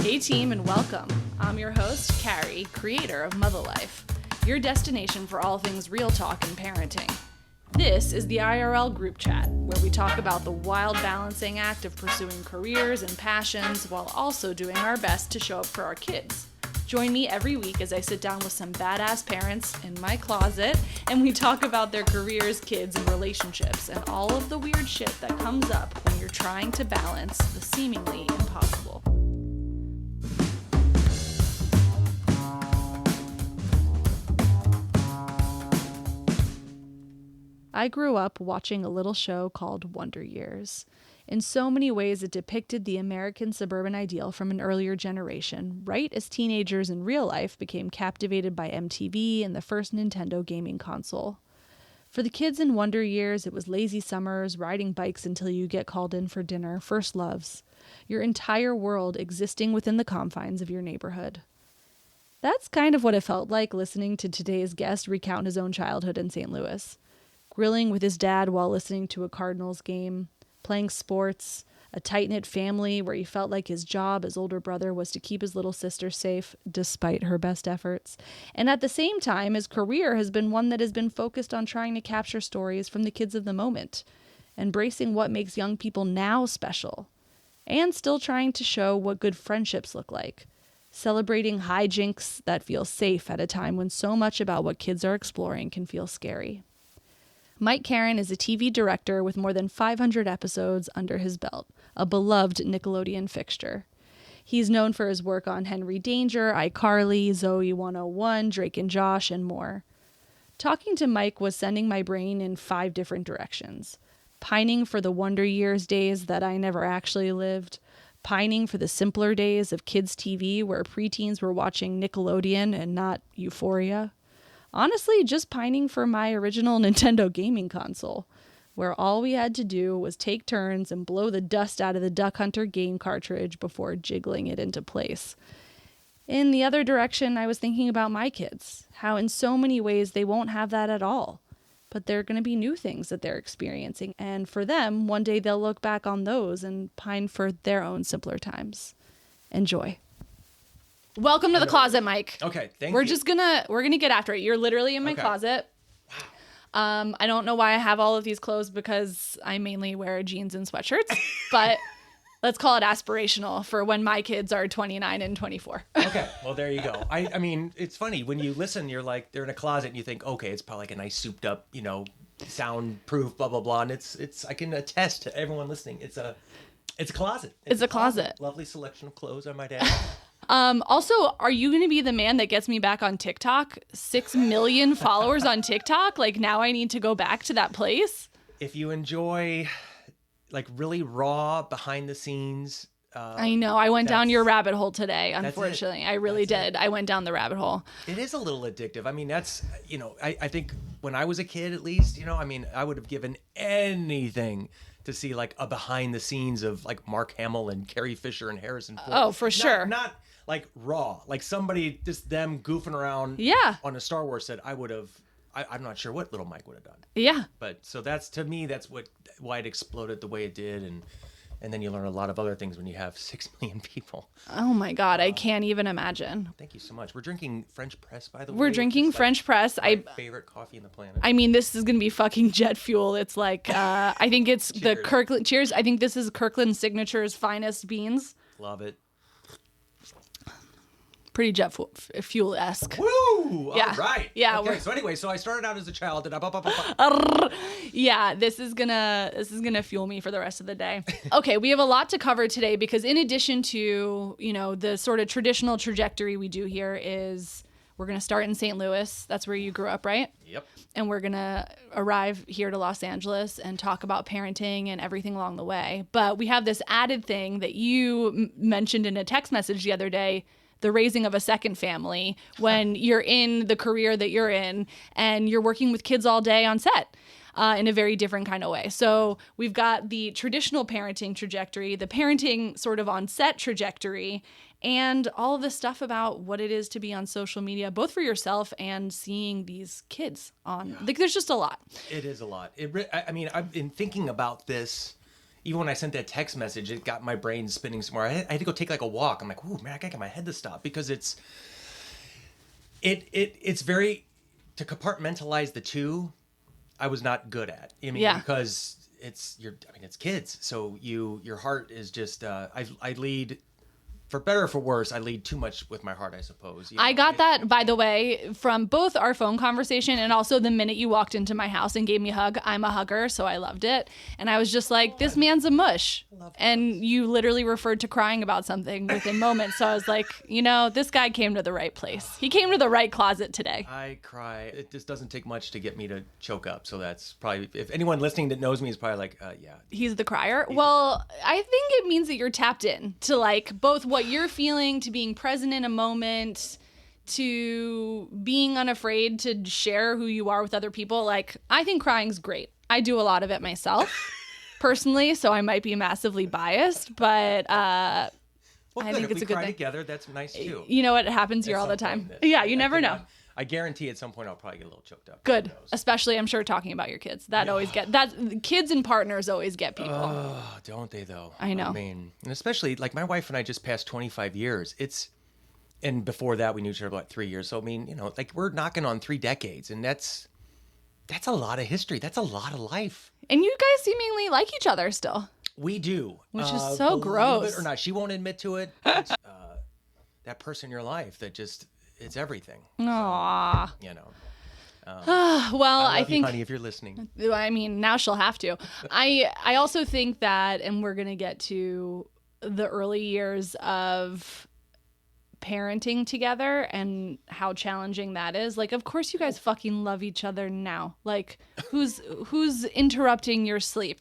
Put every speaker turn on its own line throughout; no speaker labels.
Hey team, and welcome. I'm your host, Carrie, creator of Mother Life, your destination for all things real talk and parenting. This is the IRL group chat, where we talk about the wild balancing act of pursuing careers and passions while also doing our best to show up for our kids. Join me every week as I sit down with some badass parents in my closet and we talk about their careers, kids, and relationships and all of the weird shit that comes up when you're trying to balance the seemingly impossible. I grew up watching a little show called Wonder Years. In so many ways, it depicted the American suburban ideal from an earlier generation, right as teenagers in real life became captivated by MTV and the first Nintendo gaming console. For the kids in Wonder Years, it was lazy summers, riding bikes until you get called in for dinner, first loves, your entire world existing within the confines of your neighborhood. That's kind of what it felt like listening to today's guest recount his own childhood in St. Louis. Grilling with his dad while listening to a Cardinals game, playing sports, a tight-knit family where he felt like his job as older brother was to keep his little sister safe despite her best efforts. And at the same time, his career has been one that has been focused on trying to capture stories from the kids of the moment, embracing what makes young people now special, and still trying to show what good friendships look like, celebrating hijinks that feel safe at a time when so much about what kids are exploring can feel scary. Mike Caron is a TV director with more than 500 episodes under his belt, a beloved Nickelodeon fixture. He's known for his work on Henry Danger, iCarly, Zoe 101, Drake and Josh, and more. Talking to Mike was sending my brain in 5 different directions. Pining for the Wonder Years days that I never actually lived, pining for the simpler days of kids' TV where preteens were watching Nickelodeon and not Euphoria. Honestly, just pining for my original Nintendo gaming console, where all we had to do was take turns and blow the dust out of the Duck Hunter game cartridge before jiggling it into place. In the other direction, I was thinking about my kids, how in so many ways they won't have that at all, but there are going to be new things that they're experiencing, and for them, one day they'll look back on those and pine for their own simpler times. Enjoy. Welcome to the closet, Mike.
Okay, thank you.
We're gonna get after it. You're literally in my closet. Wow. I don't know why I have all of these clothes because I mainly wear jeans and sweatshirts, but let's call it aspirational for when my kids are 29 and 24.
Okay, well there you go. I mean, it's funny when you listen. You're like they're in a closet and you think, okay, it's probably like a nice souped up, soundproof, blah blah blah. And it's I can attest to everyone listening. It's a closet.
It's a closet.
Lovely selection of clothes, I might add.
Also, are you going to be the man that gets me back on TikTok? 6 million followers on TikTok? Like, now I need to go back to that place?
If you enjoy, like, really raw, behind the scenes.
I know. I went down your rabbit hole today, unfortunately. I really did. I went down the rabbit hole.
It is a little addictive. I mean, that's, I think when I was a kid, at least, I would have given anything to see, like, a behind the scenes of, like, Mark Hamill and Carrie Fisher and Harrison Ford.
Oh, for sure.
Not like raw, like somebody just them goofing around on a Star Wars set. I'm not sure what little Mike would have done.
Yeah.
But so that's, to me, that's why it exploded the way it did. And then you learn a lot of other things when you have 6 million people.
Oh my God, I can't even imagine.
Thank you so much. We're drinking French Press, by the way.
We're drinking French Press.
My favorite coffee in the planet.
I mean, this is going to be fucking jet fuel. It's like, I think it's the Kirkland. Cheers. I think this is Kirkland Signature's finest beans.
Love it.
Pretty jet fuel-esque.
Woo!
Yeah.
All right.
Yeah.
Okay. So anyway, I started out as a child.
Yeah, this is gonna fuel me for the rest of the day. Okay, we have a lot to cover today because in addition to the sort of traditional trajectory we do here is we're gonna start in St. Louis. That's where you grew up, right?
Yep.
And we're gonna arrive here to Los Angeles and talk about parenting and everything along the way. But we have this added thing that you mentioned in a text message the other day. The raising of a second family when you're in the career that you're in and you're working with kids all day on set in a very different kind of way. So we've got the traditional parenting trajectory, the parenting sort of on set trajectory, and all of the stuff about what it is to be on social media, both for yourself and seeing these kids on. Like, there's just a lot.
It is a lot. I mean, I've been thinking about this even when I sent that text message, it got my brain spinning somewhere. I had to go take like a walk. I'm like, ooh, man, I gotta get my head to stop, because it's very, to compartmentalize the two, I was not good at. I mean, because it's kids. So your heart is just, I lead, for better or for worse, I lead too much with my heart, I suppose.
I got that, by the way, from both our phone conversation and also the minute you walked into my house and gave me a hug. I'm a hugger, so I loved it. And I was just like, this man's a mush. And you literally referred to crying about something within moments. So I was like, this guy came to the right place. He came to the right closet today.
I cry. It just doesn't take much to get me to choke up. So that's probably, if anyone listening that knows me is probably like, yeah.
He's the crier. Well, I think it means that you're tapped in to like both what you're feeling, to being present in a moment, to being unafraid to share who you are with other people. Like, I think crying's great. I do a lot of it myself personally, so I might be massively biased, but I think it's a good thing.
Together, that's nice too.
You know what happens here all the time. Yeah, you never know.
I guarantee at some point I'll probably get a little choked up.
Good. Especially, I'm sure, talking about your kids. Kids and partners always get people.
Oh, don't they though?
I know.
I mean, and especially like my wife and I just passed 25 years. And before that we knew each other about 3 years. So I mean, like we're knocking on 3 decades, and that's a lot of history. That's a lot of life.
And you guys seemingly like each other still.
We do.
Which is so gross.
It or not, she won't admit to it. It's, that person in your life that just, it's everything.
Aww.
So,
well, I think,
you, honey, if you're listening.
I mean, now she'll have to. I also think that, and we're gonna get to the early years of parenting together and how challenging that is. Like, of course you guys fucking love each other now. Like, who's interrupting your sleep?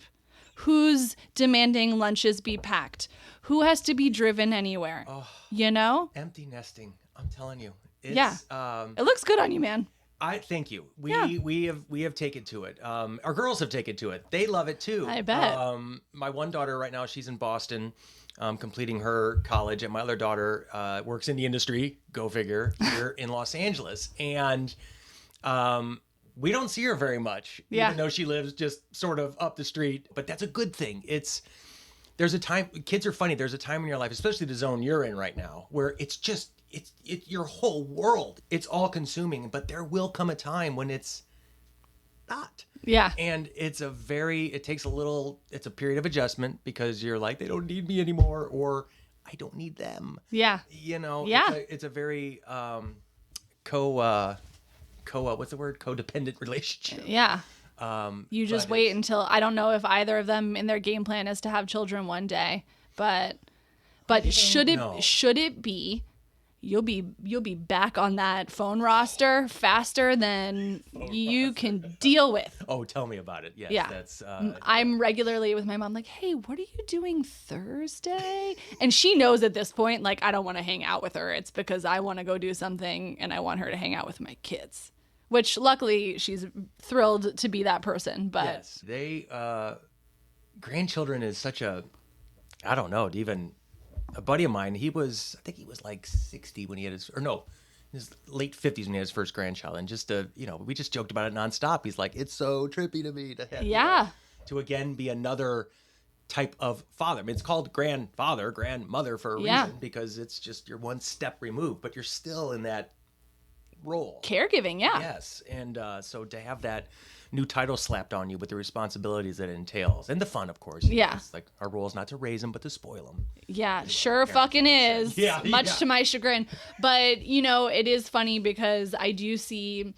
Who's demanding lunches be packed? Who has to be driven anywhere?
Empty nesting. I'm telling you.
It looks good on you, man.
I thank you. We have taken to it. Our girls have taken to it. They love it too.
I bet.
My one daughter right now, she's in Boston, completing her college, and my other daughter works in the industry. Go figure. Here in Los Angeles, and we don't see her very much, even though she lives just sort of up the street. But that's a good thing. There's a time. Kids are funny. There's a time in your life, especially the zone you're in right now, where it's just. It's your whole world. It's all consuming, but there will come a time when it's not.
Yeah.
And it's a period of adjustment, because you're like, they don't need me anymore, or I don't need them.
Yeah.
It's a very what's the word? Codependent relationship.
Yeah. You just wait until, I don't know if either of them in their game plan is to have children one day, but should it be, you'll be back on that phone roster faster than you can deal with.
Oh, tell me about it. Yes,
yeah.
That's,
I'm regularly with my mom like, hey, what are you doing Thursday? And she knows at this point, like, I don't want to hang out with her. It's because I want to go do something and I want her to hang out with my kids, which luckily she's thrilled to be that person. But
yes, grandchildren is such a, I don't know, even... A buddy of mine, I think he was like 60 when he had his late 50s when he had his first grandchild. And just, we just joked about it nonstop. He's like, it's so trippy to me to have, to again be another type of father. I mean, it's called grandfather, grandmother for a reason, because it's just, you're one step removed, but you're still in that role.
Caregiving, yeah.
Yes. And so to have that new title slapped on you with the responsibilities that it entails, and the fun, of course.
Yeah.
It's like, our role is not to raise them, but to spoil them.
Yeah, sure fucking is. Yeah, much to my chagrin. But, it is funny because I do see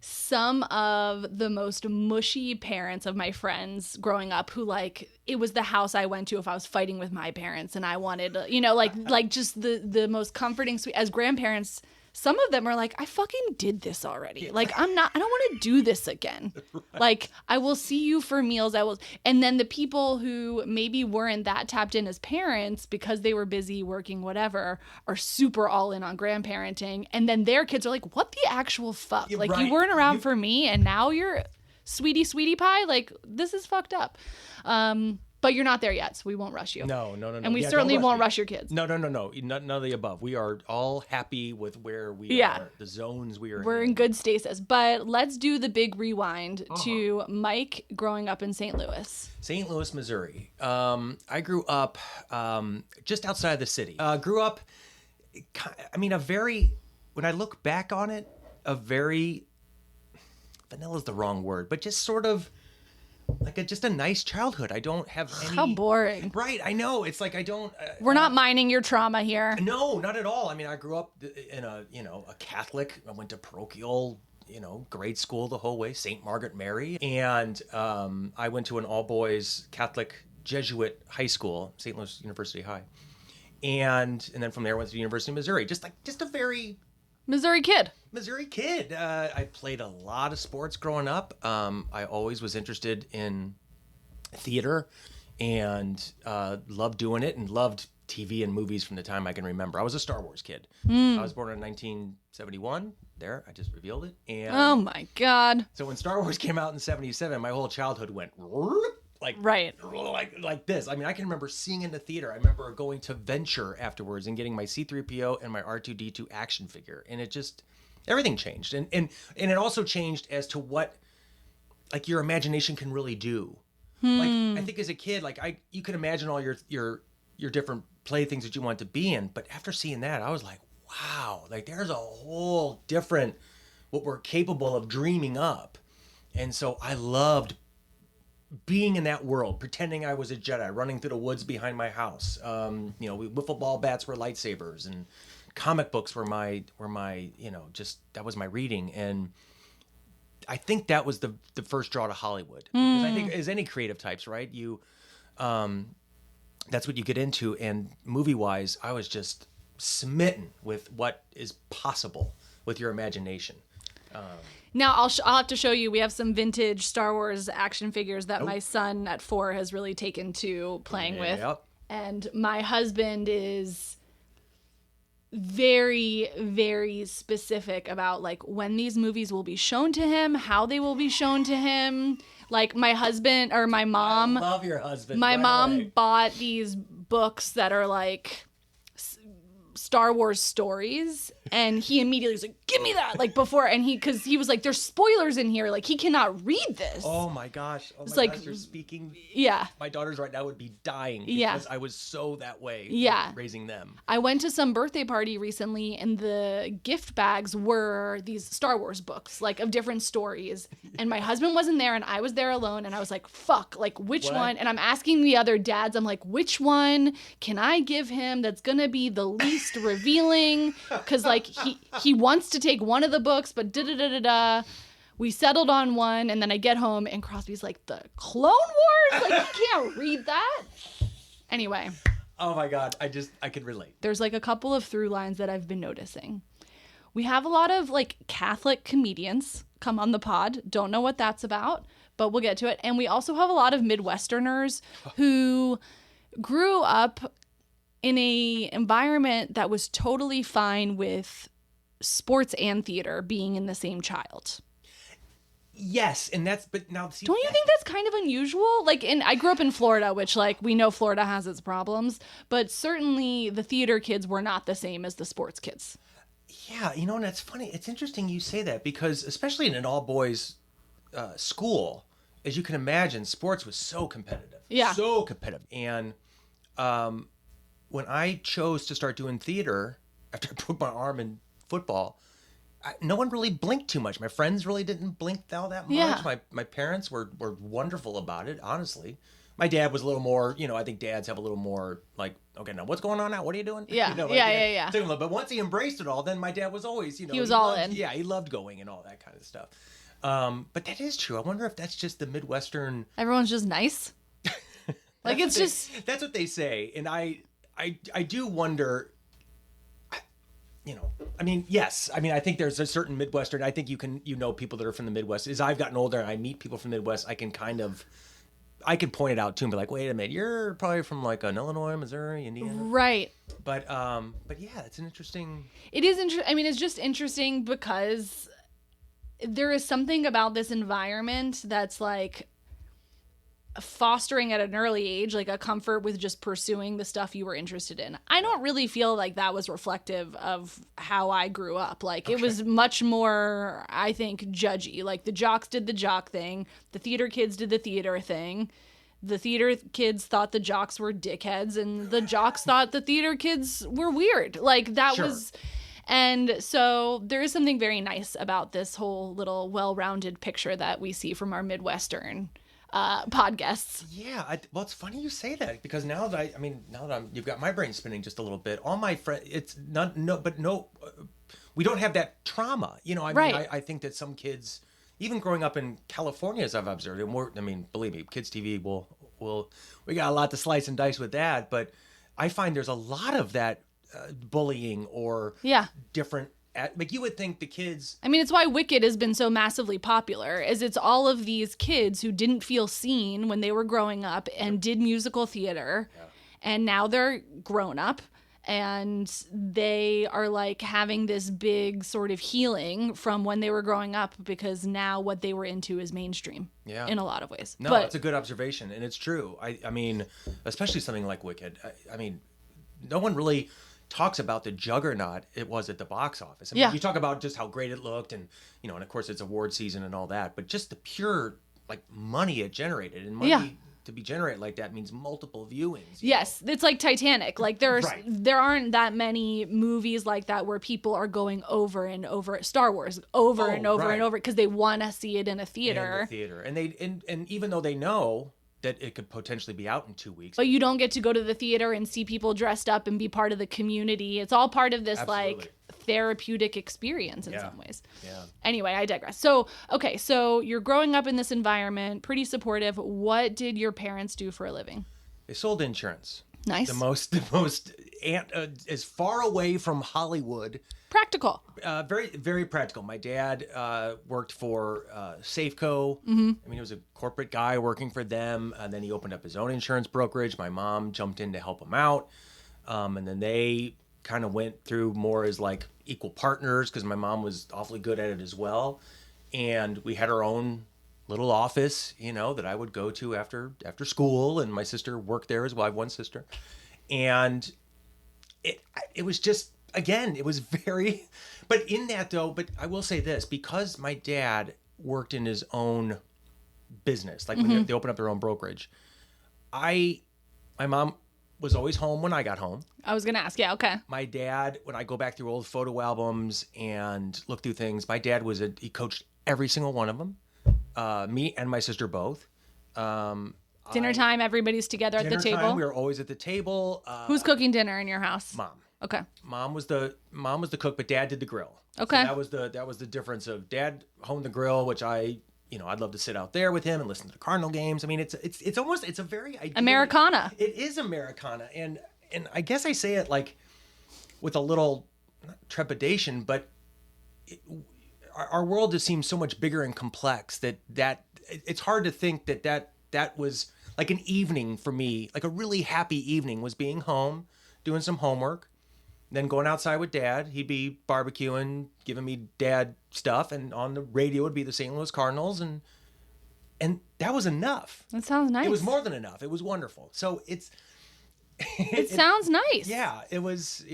some of the most mushy parents of my friends growing up who, like, it was the house I went to if I was fighting with my parents and I wanted, like just the most comforting, sweet, as grandparents. Some of them are like, I fucking did this already. Like, I don't want to do this again. Right. Like, I will see you for meals. And then the people who maybe weren't that tapped in as parents because they were busy working, whatever, are super all in on grandparenting. And then their kids are like, what the actual fuck? Like, right. You weren't around for me and now you're sweetie pie. Like, this is fucked up. But But you're not there yet, so we won't rush you.
No.
And we certainly won't rush your kids.
No. None of the above. We are all happy with where we are, the zones we are in.
We're in good stasis. But let's do the big rewind to Mike growing up in St. Louis.
St. Louis, Missouri. I grew up just outside the city. Grew up, when I look back on it, vanilla is the wrong word, but just sort of like just a nice childhood. I don't have any.
How boring.
Right, I know. It's like I don't.
We're not mining your trauma here.
No, not at all. I mean, I grew up in a Catholic. I went to parochial, grade school the whole way, St. Margaret Mary, and I went to an all boys Catholic Jesuit high school, St. Louis University High, and then from there I went to the University of Missouri. Just a very
Missouri kid.
I played a lot of sports growing up. I always was interested in theater and loved doing it and loved TV and movies from the time I can remember. I was a Star Wars kid. I was born in 1971. There, I just revealed it. And
oh my God.
So when Star Wars came out in 77, my whole childhood went like this. I mean, I can remember seeing it in the theater. I remember going to Venture afterwards and getting my C-3PO and my R2-D2 action figure. And it just, everything changed. And it also changed as to what, like, your imagination can really do. Like, I think as a kid, like, you could imagine all your different playthings that you want to be in. But after seeing that, I was like, wow, like, there's a whole different, what we're capable of dreaming up. And so I loved being in that world, pretending I was a Jedi, running through the woods behind my house. Wiffle ball bats were lightsabers, and comic books were my that was my reading. And I think that was the first draw to Hollywood. Because I think as any creative types, right? That's what you get into. And movie-wise, I was just smitten with what is possible with your imagination.
Now I'll have to show you. We have some vintage Star Wars action figures that my son at 4 has really taken to playing with. And my husband is very, very specific about like when these movies will be shown to him, how they will be shown to him. Like my husband or my mom.
I love your husband.
My mom bought these books that are like Star Wars stories, and he immediately was like, give me that, like before, and because he was like, there's spoilers in here, like he cannot read this.
Oh my gosh. You're speaking.
Yeah.
My daughters right now would be dying because I was so that way raising them.
I went to some birthday party recently, and the gift bags were these Star Wars books, like of different stories, and my husband wasn't there, and I was there alone, and I was like, fuck, like which one? And I'm asking the other dads, I'm like, which one can I give him that's gonna be the least revealing? Because like he wants to take one of the books, but we settled on one, and then I get home and Crosby's like, the Clone Wars, like you can't read that. Anyway,
oh my God, I could relate.
There's like a couple of through lines that I've been noticing. We have a lot of like Catholic comedians come on the pod. Don't know what that's about, but we'll get to it. And we also have a lot of Midwesterners who grew up in a environment that was totally fine with sports and theater being in the same child.
Yes, and but now see,
don't you think that's kind of unusual? Like, I grew up in Florida, which like we know Florida has its problems, but certainly the theater kids were not the same as the sports kids.
Yeah, and that's funny. It's interesting you say that because especially in an all boys school, as you can imagine, sports was so competitive.
Yeah,
so competitive. And when I chose to start doing theater after I broke my arm in football, no one really blinked too much. My friends really didn't blink all that much. Yeah. My parents were wonderful about it, honestly. My dad was a little more, I think dads have a little more like, okay, now what's going on now? What are you doing?
Yeah, yeah.
But once he embraced it all, then my dad was always,
he was all in.
Yeah, he loved going and all that kind of stuff. But that is true. I wonder if that's just the Midwestern.
Everyone's just nice. Like it's just.
That's what they say, and I do wonder. Yes. I think there's a certain Midwestern. I think you can, people that are from the Midwest. As I've gotten older and I meet people from the Midwest, I can point it out to them, be like, wait a minute, you're probably from like an Illinois, Missouri, Indiana.
Right.
But yeah, it's an interesting.
It is interesting. It's just interesting because there is something about this environment that's like, fostering at an early age, like a comfort with just pursuing the stuff you were interested in. I don't really feel like that was reflective of how I grew up. Like it was much more, I think, judgy. Like the jocks did the jock thing. The theater kids did the theater thing. The theater kids thought the jocks were dickheads, and the jocks thought the theater kids were weird. Like that was... And so there is something very nice about this whole little well-rounded picture that we see from our Midwestern podcasts.
Yeah, well, it's funny you say that, because now that you've got my brain spinning just a little bit. All my friends, it's not we don't have that trauma. You know, I mean, I think that some kids, even growing up in California, as I've observed, and believe me, kids TV we got a lot to slice and dice with that, but I find there's a lot of that bullying or different. Like you would think the kids... I
mean, it's why Wicked has been so massively popular, is it's all of these kids who didn't feel seen when they were growing up and did musical theater, and now they're grown up, and they are like having this big sort of healing from when they were growing up, because now what they were into is mainstream in a lot of ways.
No, it's a good observation, and it's true. I mean, especially something like Wicked. I mean, no one really talks about the juggernaut it was at the box office. I mean, you talk about just how great it looked, and and of course it's award season and all that, but just the pure like money it generated, and money to be generated like that means multiple viewings.
Yes, it's like Titanic. Like there aren't that many movies like that where people are going over and over. Star Wars over and over and over because they want to see it in a theater.
And even though they know that it could potentially be out in 2 weeks.
But you don't get to go to the theater and see people dressed up and be part of the community. It's all part of this like therapeutic experience in some ways. Yeah. Anyway, I digress. So, okay, so you're growing up in this environment, pretty supportive. What did your parents do for a living?
They sold insurance.
Nice.
The most as far away from Hollywood.
Practical.
Very, very practical. My dad worked for Safeco.
Mm-hmm.
I mean, he was a corporate guy working for them. And then he opened up his own insurance brokerage. My mom jumped in to help him out. And then they kind of went through more as like equal partners, because my mom was awfully good at it as well. And we had our own little office, that I would go to after school. And my sister worked there as well. I have one sister. And it was just... Again, it was very, but in that though, but I will say this, because my dad worked in his own business, like when they opened up their own brokerage, my mom was always home when I got home.
I was going to ask. Yeah. Okay.
My dad, when I go back through old photo albums and look through things, my dad he coached every single one of them. Me and my sister both.
Dinner time, everybody's together at the table.
Time, we were always at the table.
Who's cooking dinner in your house?
Mom.
Okay.
Mom was the cook, but Dad did the grill.
Okay.
So that was the difference of Dad honed the grill, which I'd love to sit out there with him and listen to the Cardinal games. I mean, it's a very idyllic,
Americana.
It is Americana, and I guess I say it like with a little not trepidation, but our world just seems so much bigger and complex that it's hard to think that was like an evening for me, like a really happy evening was being home, doing some homework. Then going outside with Dad, he'd be barbecuing, giving me Dad stuff, and on the radio would be the St. Louis Cardinals, and that was enough.
That sounds nice.
It was more than enough. It was wonderful. So
it sounds nice.
Yeah, it was,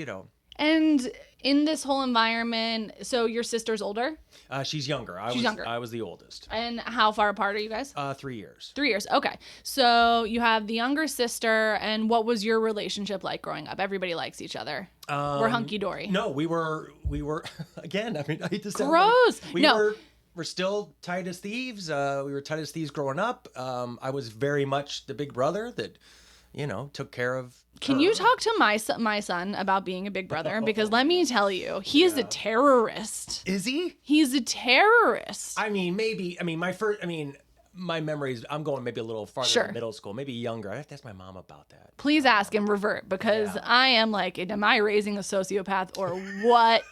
And in this whole environment, so your sister's older?
She's younger.
Younger.
I was the oldest.
And how far apart are you guys?
3 years.
3 years. Okay. So you have the younger sister, and what was your relationship like growing up? Everybody likes each other. We're hunky-dory.
No, we were again, I mean, I hate to say
gross.
We're still tight as thieves. We were tight as thieves growing up. I was very much the big brother that, took care of.
Can you talk to my son about being a big brother? Because let me tell you, he is a terrorist.
Is he?
He's a terrorist.
I mean, maybe. I mean, my memories, I'm going maybe a little farther than middle school, maybe younger. I have to ask my mom about that.
Please ask and revert, because I am like, am I raising a sociopath or what?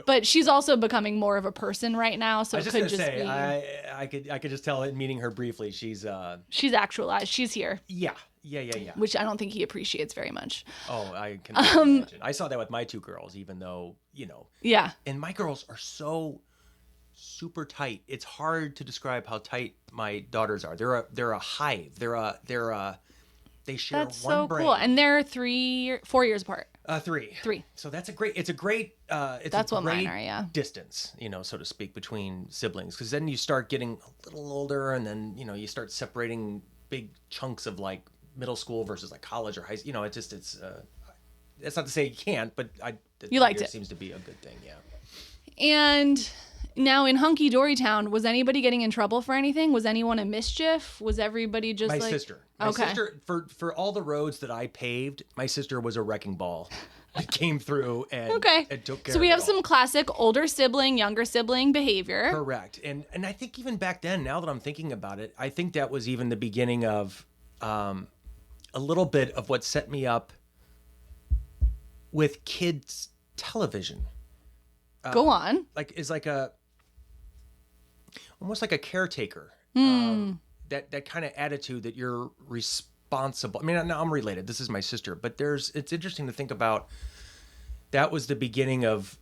But she's also becoming more of a person right now, so it could just be.
I could just tell it meeting her briefly. She's
actualized. She's here.
Yeah.
Which I don't think he appreciates very much.
Oh, I can imagine. I saw that with my two girls, even though,
Yeah.
And my girls are so super tight. It's hard to describe how tight my daughters are. They're a hive. They share
That's
one
so
brain.
cool. And they're 4 years apart.
3.
3.
So that's a great. It's a great.
That's what mine are. Yeah.
Distance, so to speak, between siblings, because then you start getting a little older, and then you start separating big chunks of like middle school versus like college or high school. It's that's not to say you can't, but
You liked it.
Seems to be a good thing. Yeah.
And now in Hunky Dory Town, was anybody getting in trouble for anything? Was anyone a mischief? Was everybody just
my
like...
sister? My
Okay.
sister, for all the roads that I paved, my sister was a wrecking ball. It came through and,
Okay.
and took care
So
of
we
it
have
all.
some classic older sibling, younger sibling behavior.
Correct. And I think even back then, now that I'm thinking about it, I think that was even the beginning of a little bit of what set me up with kids television.
Go on.
Like is like almost like a caretaker. That kind of attitude that you're responsible. I mean, I'm related. This is my sister, but it's interesting to think about. That was the beginning of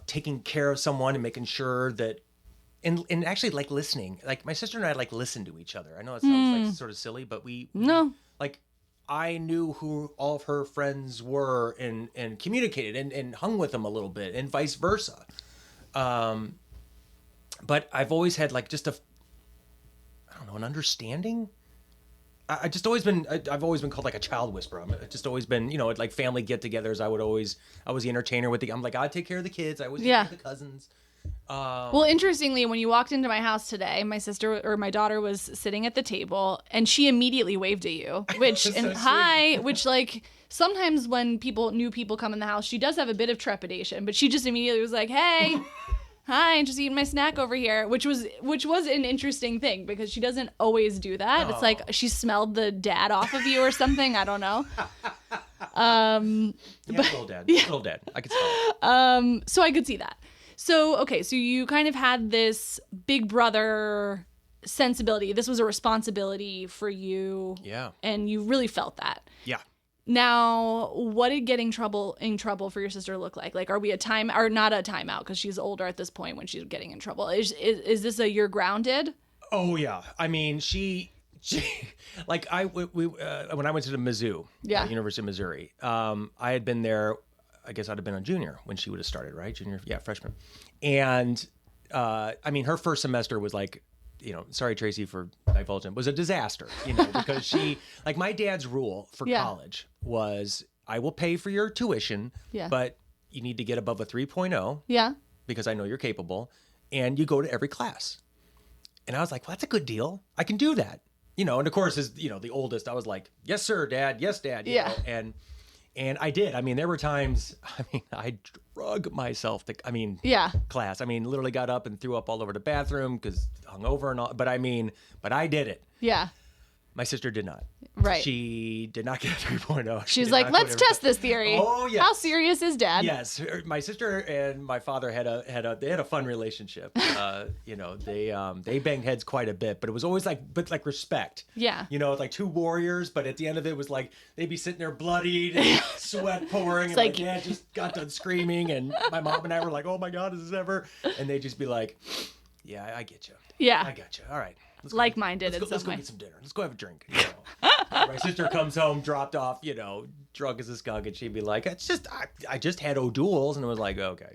taking care of someone and making sure that, and actually like listening. Like my sister and I like listen to each other. I know it sounds like sort of silly, but
No.
like I knew who all of her friends were and communicated and hung with them a little bit and vice versa. But I've always had like just an understanding. I've always been called like a child whisperer. I've just always been, at like family get-togethers. I was the entertainer I'm like, I take care of the kids. I always take care of the cousins.
Well, interestingly, when you walked into my house today, my sister or my daughter was sitting at the table and she immediately waved at you, which and
so
hi, which like sometimes when new people come in the house, she does have a bit of trepidation, but she just immediately was like, "Hey, hi, just eating my snack over here," which was an interesting thing because she doesn't always do that. It's like she smelled the dad off of you or something. I don't know.
Little dad. I could smell it.
So I could see that. So, okay, so you kind of had this big brother sensibility. This was a responsibility for you.
Yeah.
And you really felt that.
Yeah.
Now, what did getting in trouble for your sister look like? Like, are we not a timeout because she's older at this point when she's getting in trouble? Is this a you're grounded?
Oh yeah. I mean, she like when I went to the Mizzou, University of Missouri, I had been there. I guess I'd have been a junior when she would have started, right? Freshman. And I mean, her first semester was like, sorry, Tracy, for divulging, was a disaster, because she, like my dad's rule for college was I will pay for your tuition, but you need to get above a 3.0 because I know you're capable and you go to every class. And I was like, well, that's a good deal. I can do that. And of course, as the oldest, I was like, yes, sir, Dad. Yes, Dad. You know? And I did. I mean, there were times, I drug myself to, class. I mean, literally got up and threw up all over the bathroom because hungover and all. But I did it.
Yeah.
My sister did not.
Right.
She did not get a 3.0.
She's like, let's test this theory.
Oh, yes.
How serious is Dad?
Yes. My sister and my father had a fun relationship. They banged heads quite a bit, but it was always like respect.
Yeah.
Like two warriors, but at the end of it was like they'd be sitting there bloodied and sweat pouring, and my dad just got done screaming, and my mom and I were like, oh my God, is this ever? And they'd just be like, yeah, I get you.
Yeah.
I got you. All right.
Like-minded in some way.
Let's go get some dinner. Let's go have a drink. My sister comes home, dropped off, drunk as a skunk, and she'd be like, "It's just, I just had O'Doul's," and it was like, okay.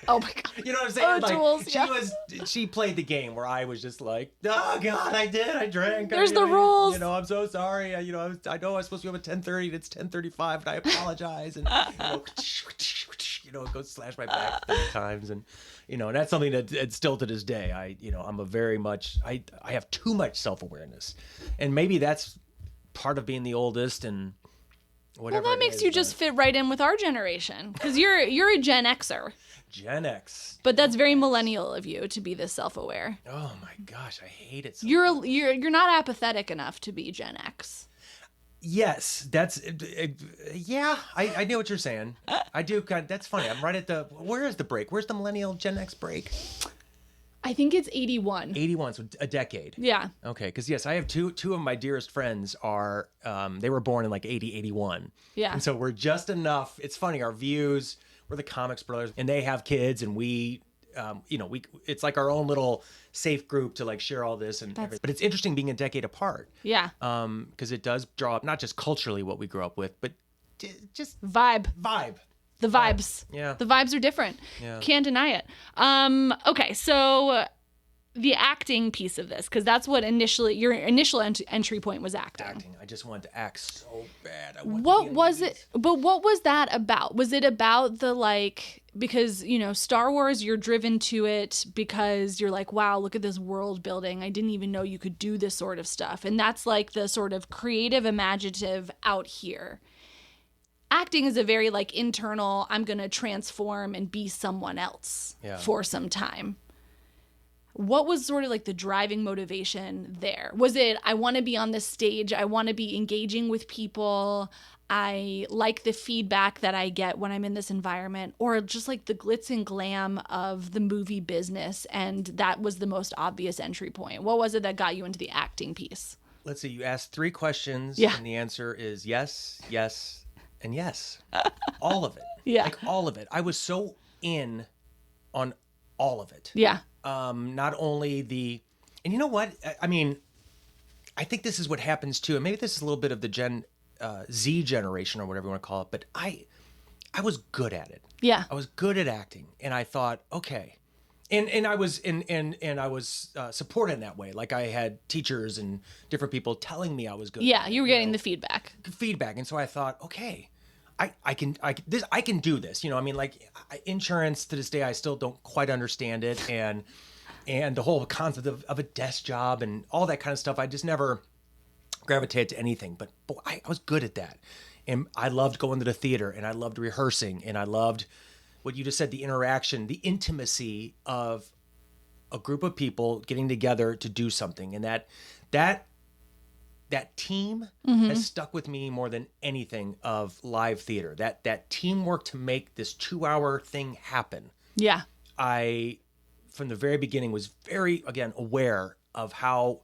Oh my God.
You know what I'm saying?
O'Doul's,
she played the game where I was just like, oh God, I did. I drank.
There's the rules.
I'm so sorry. I know I was supposed to be up at 10:30 and it's 10:35, and I apologize. And it goes slash my back 30 times, and and that's something that it's still to this day. I'm a very much I have too much self-awareness, and maybe that's part of being the oldest and whatever.
Well, that makes you just fit right in with our generation because you're a Gen Xer.
Gen X.
But that's very millennial of you to be this self-aware.
Oh my gosh, I hate it.
You're not apathetic enough to be Gen X.
Yes, that's yeah. I know what you're saying. I do. That's funny. I'm right at where is the break? Where's the millennial Gen X break?
I think it's 81.
81, so a decade.
Yeah. Okay,
because yes, I have two of my dearest friends are they were born in like 80, 81.
Yeah.
And so we're just enough. It's funny, our views, we're the Comics brothers, and they have kids, and we it's like our own little safe group to like share all this and everything. But it's interesting being a decade apart.
Yeah.
Because it does draw up not just culturally what we grew up with, but just
Vibe. The vibes.
Yeah.
The vibes are different.
Yeah.
Can't deny it. Okay, so the acting piece of this, because that's what your initial entry point was acting.
I just wanted to act so bad.
What was it? But what was that about? Was it about the because, Star Wars, you're driven to it because you're like, wow, look at this world building. I didn't even know you could do this sort of stuff. And that's like the sort of creative imaginative out here. Acting is a very internal, I'm going to transform and be someone else for some time. What was sort of the driving motivation there? Was it, I want to be on this stage, I want to be engaging with people, I like the feedback that I get when I'm in this environment, or just the glitz and glam of the movie business, and that was the most obvious entry point? What was it that got you into the acting piece?
Let's see, you asked 3 questions, and the answer is yes, yes, and yes. All of it.
Yeah.
All of it. I was so in on all of it.
Yeah.
Not only and you know what? I mean, I think this is what happens too, and maybe this is a little bit of the Gen Z generation or whatever you want to call it, but I was good at it.
Yeah.
I was good at acting, and I thought, okay. And I was supported in that way. I had teachers and different people telling me I was good.
Yeah, you were getting the feedback. And so
I thought, okay, I can do this. Insurance to this day, I still don't quite understand it, and the whole concept of a desk job and all that kind of stuff. I just never gravitated to anything. But boy, I was good at that, and I loved going to the theater, and I loved rehearsing, and I loved what you just said, the interaction, the intimacy of a group of people getting together to do something, and that team has stuck with me more than anything of live theater. That teamwork to make this 2-hour thing happen.
Yeah.
I, from the very beginning, was very, again, aware of how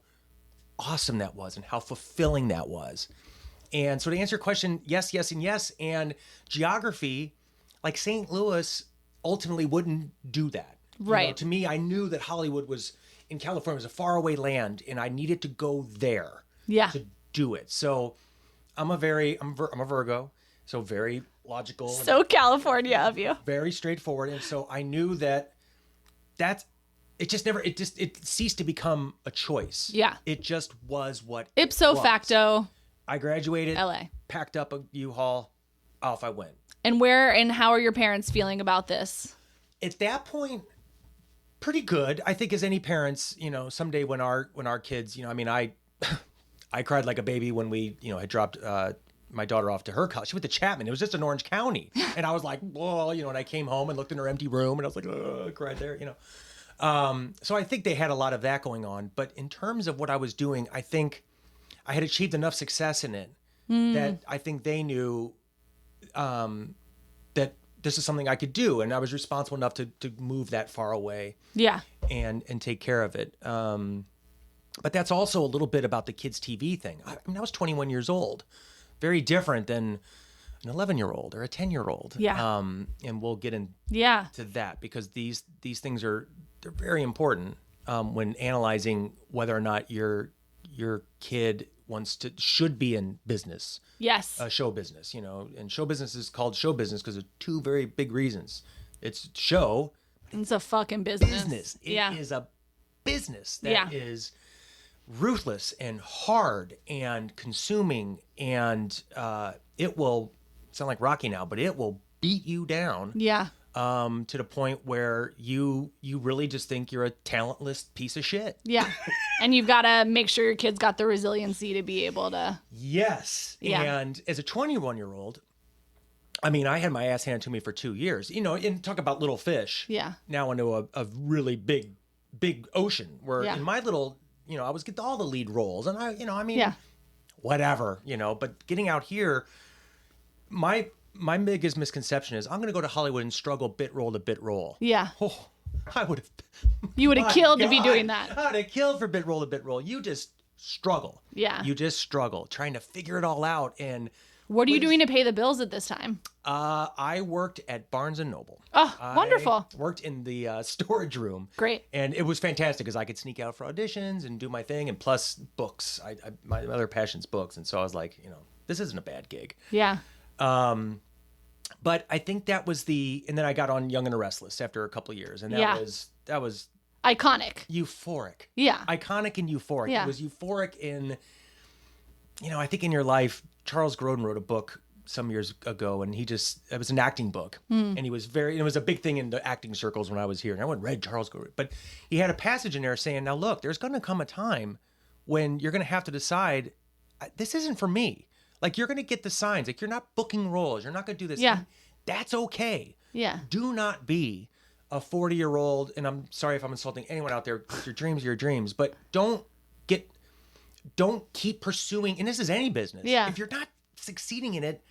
awesome that was and how fulfilling that was. And so to answer your question, yes, yes, and yes. And geography, St. Louis ultimately wouldn't do that.
Right.
To me, I knew that Hollywood was in California, was a faraway land, and I needed to go there.
Yeah.
To do it. So I'm a Virgo, so very logical.
So California of you.
Very straightforward. And so I knew that it ceased to become a choice.
Yeah.
It just was what
ipso facto.
I graduated,
LA.
Packed up a U-Haul, off I went.
And where and how are your parents feeling about this?
At that point, pretty good. I think as any parents, someday when our kids, I cried like a baby when we, had dropped my daughter off to her college. She went to Chapman. It was just in Orange County. And I was like, whoa, and I came home and looked in her empty room and I was like, oh, I cried there, So I think they had a lot of that going on. But in terms of what I was doing, I think I had achieved enough success in it that I think they knew that this is something I could do. And I was responsible enough to move that far away. Yeah. And take care of it. But that's also a little bit about the kids' TV thing. I was 21 years old. Very different than an 11-year-old or a 10-year-old.
Yeah.
And we'll get into that because these things they're very important when analyzing whether or not your kid should be in business.
Yes.
Show business, and show business is called show business because of 2 very big reasons. It's show.
It's a fucking business.
It is a business that is ruthless and hard and consuming, and it will sound like Rocky now, but it will beat you down. Yeah. To the point where you really just think you're a talentless piece of shit. Yeah.
And you've got to make sure your kid's got the resiliency to be able to.
Yes. Yeah. And as a 21-year-old, I had my ass handed to me for 2 years, and talk about little fish. Yeah. Now into a really big ocean where in my little, I was getting all the lead roles and whatever, but getting out here, my biggest misconception is I'm going to go to Hollywood and struggle bit role to bit role. Yeah. Oh, I would have.
You would have killed to be doing that.
I would have killed for bit role to bit role. You just struggle. Yeah. You just struggle trying to figure it all out. And
what are you doing to pay the bills at this time?
I worked at Barnes and Noble.
Oh, wonderful.
I worked in the storage room.
Great.
And it was fantastic because I could sneak out for auditions and do my thing, and plus books. My other passion's books, and so I was like, this isn't a bad gig.
Yeah.
But I think that was and then I got on Young and the Restless after a couple of years, and that was
iconic.
Euphoric.
Yeah.
Iconic and euphoric.
Yeah.
It was euphoric in, I think in your life, Charles Grodin wrote a book some years ago, and it was an acting book, and he was it was a big thing in the acting circles when I was here, and I went and read Charles Grodin, but he had a passage in there saying, now look, there's going to come a time when you're going to have to decide, this isn't for me. Like, you're going to get the signs, like, you're not booking roles, you're not going to do this.
Yeah.
And that's okay.
Yeah.
Do not be a 40-year-old, and I'm sorry if I'm insulting anyone out there, your dreams are your dreams, but don't keep pursuing, and this is any business.
Yeah.
If you're not succeeding in it,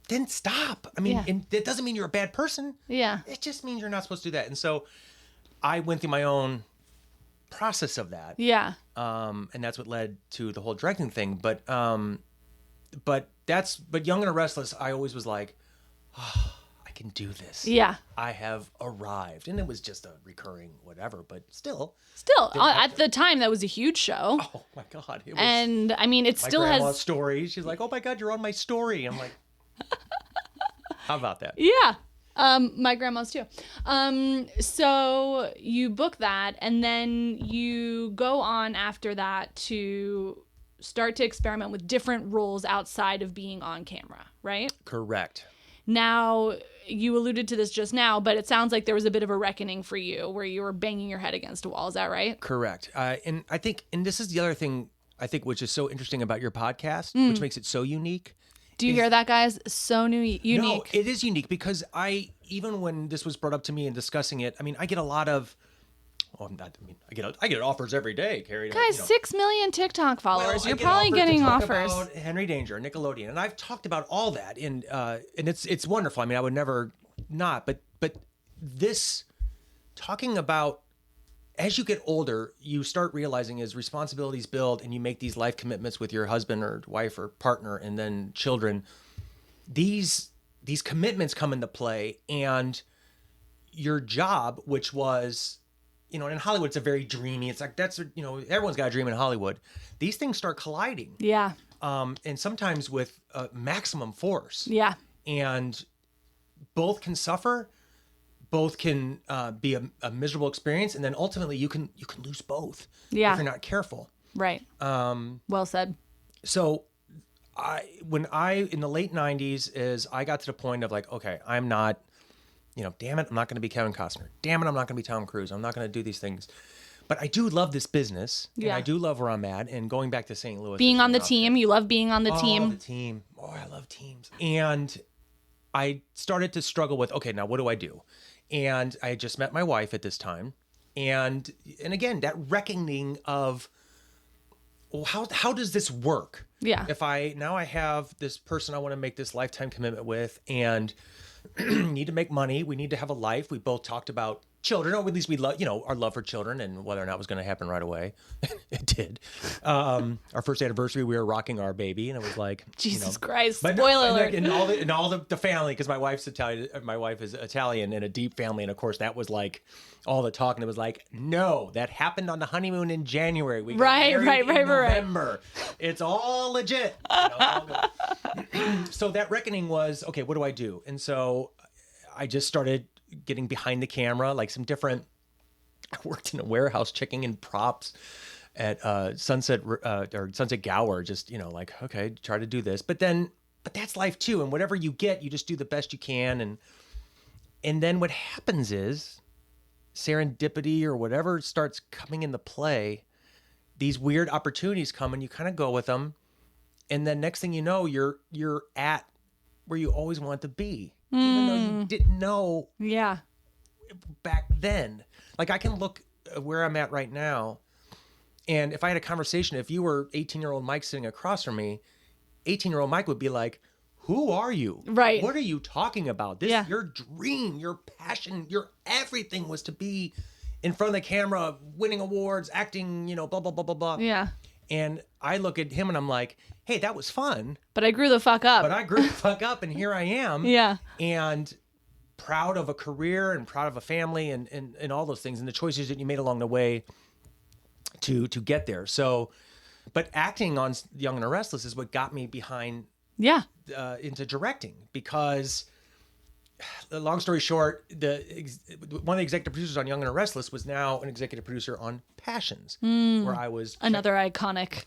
then stop. I mean, and that doesn't mean you're a bad person.
Yeah.
It just means you're not supposed to do that. And so I went through my own process of that.
Yeah.
And that's what led to the whole directing thing. But Young and the Restless, I always was like, oh, I can do this.
Yeah.
I have arrived. And it was just a recurring whatever, but still.
At the time, that was a huge show.
Oh my God. It was,
and I mean, it still
my grandma's
has
story. She's like, oh my God, you're on my story. I'm like, how about that?
Yeah. My grandma's too. So you book that, and then you go on after that to start to experiment with different roles outside of being on camera, right?
Correct.
Now, you alluded to this just now, but it sounds like there was a bit of a reckoning for you where you were banging your head against a wall. Is that right?
Correct. And I think, and this is the other thing I think which is so interesting about your podcast, which makes it so unique.
Do you hear that, guys? So unique.
No, it is unique because even when this was brought up to me and discussing it, I mean, I get a lot of, I get offers every day, Carrie.
Guys, 6 million TikTok followers.
Well,
You're probably getting offers.
About Henry Danger, Nickelodeon, and I've talked about all that, and it's wonderful. I mean, I would never not, but this talking about, as you get older, you start realizing as responsibilities build and you make these life commitments with your husband or wife or partner and then children, these commitments come into play, and your job, which was, in Hollywood, it's a very dreamy, it's like, that's, everyone's got a dream in Hollywood. These things start colliding.
Yeah.
And sometimes with maximum force.
Yeah.
And both can suffer. Both can be a miserable experience, and then ultimately you can lose both if you're not careful.
Right. Well said.
So in the late 90s, I got to the point of like, okay, I'm not, damn it, I'm not going to be Kevin Costner. Damn it, I'm not going to be Tom Cruise. I'm not going to do these things. But I do love this business, and I do love where I'm at. And going back to St. Louis,
being on the team, you love being on the team.
Oh, the team. Oh, I love teams. And I started to struggle with, okay, now what do I do? And I had just met my wife at this time. And again, that reckoning of, well, how does this work?
Yeah.
If I have this person I want to make this lifetime commitment with, and need to make money, we need to have a life. We both talked about children, or at least we love, our love for children and whether or not it was going to happen right away. It did. Our first anniversary, we were rocking our baby, and it was like,
Jesus Christ.
But
Spoiler alert.
And all the family, because my wife's Italian, my wife is Italian, and a deep family. And of course that was like all the talk. And it was like, no, that happened on the honeymoon in January. We got married in November. It's all legit. All good. So that reckoning was, okay, what do I do? And so I just started getting behind the camera, like some different, I worked in a warehouse checking in props at Sunset Gower, just, like, okay, try to do this. But that's life too. And whatever you get, you just do the best you can. And then what happens is serendipity or whatever starts coming into play. These weird opportunities come and you kind of go with them. And then next thing you know, you're at where you always want to be. Even though you didn't know back then. Like, I can look at where I'm at right now, and if I had a conversation, if you were 18-year-old Mike sitting across from me, 18-year-old Mike would be like, who are you?
Right.
What are you talking about? This your dream, your passion, your everything was to be in front of the camera, winning awards, acting, blah, blah, blah, blah, blah.
Yeah.
And I look at him and I'm like, hey, that was fun.
But I grew the fuck up.
But I grew the fuck up and here I am.
Yeah.
And proud of a career and proud of a family and all those things and the choices that you made along the way to get there. So, but acting on Young and the Restless is what got me behind into directing, because long story short, one of the executive producers on Young and the Restless was now an executive producer on Passions, where I was
another iconic,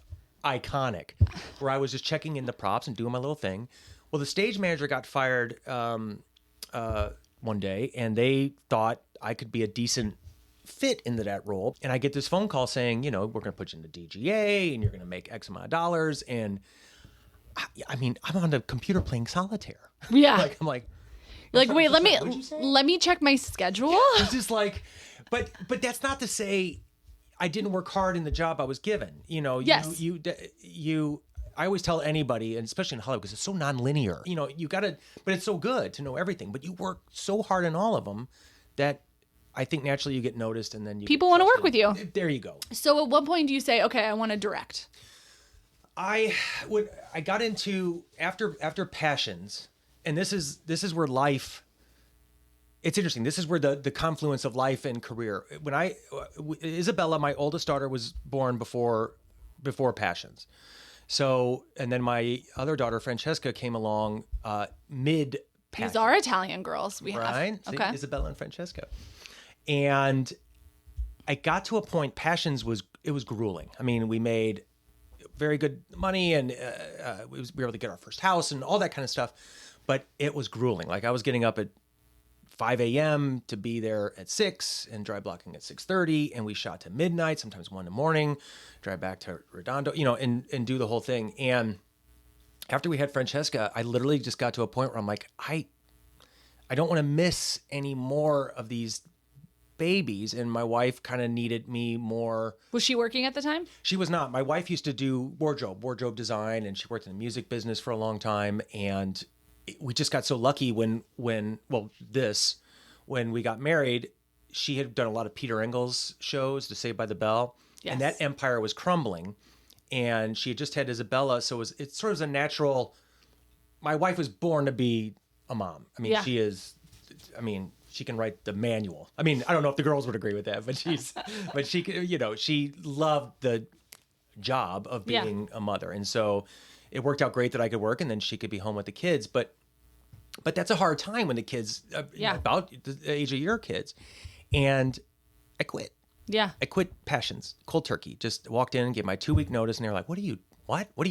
where I was just checking in the props and doing my little thing. Well, the stage manager got fired one day, and they thought I could be a decent fit into that role. And I get this phone call saying, we're going to put you in the DGA, and you're going to make X amount of dollars. And I mean, I'm on the computer playing solitaire.
Yeah.
I'm like,
you're like, wait, let me check my schedule.
It's just like, but that's not to say I didn't work hard in the job I was given.
Yes.
I always tell anybody, and especially in Hollywood, because it's so nonlinear. You gotta, but it's so good to know everything. But you work so hard in all of them that I think naturally you get noticed, and then
people want to work with you.
There you go.
So at what point do you say, okay, I want to direct?
I got into after Passions, and this is where life. It's interesting. This is where the confluence of life and career. When Isabella, my oldest daughter, was born before Passions. So, and then my other daughter, Francesca, came along mid Passions.
These are Italian girls we have.
Right?
Okay.
See, Isabella and Francesca. And I got to a point, Passions was grueling. I mean, we made very good money, and we were able to get our first house and all that kind of stuff. But it was grueling. Like, I was getting up at 5 a.m. to be there at 6 and dry blocking at 6:30, and we shot to midnight, sometimes 1 a.m, drive back to Redondo, and do the whole thing. And after we had Francesca, I literally just got to a point where I'm like, I don't want to miss any more of these babies, and my wife kind of needed me more. Was
she working at the time?
She was not. My wife used to do wardrobe design, and she worked in the music business for a long time, and we just got so lucky when we got married. She had done a lot of Peter Engel's shows, to Saved by the Bell, and that empire was crumbling, and she had just had Isabella, so it sort of was a natural. My wife was born to be a mom. I mean, she is. I mean, she can write the manual. I mean, I don't know if the girls would agree with that, but she loved the job of being a mother, and so it worked out great that I could work, and then she could be home with the kids. But that's a hard time when the kids, about the age of your kids. And I quit.
Yeah.
I quit Passions, cold turkey. Just walked in and gave my 2-week notice, and they were like, what are you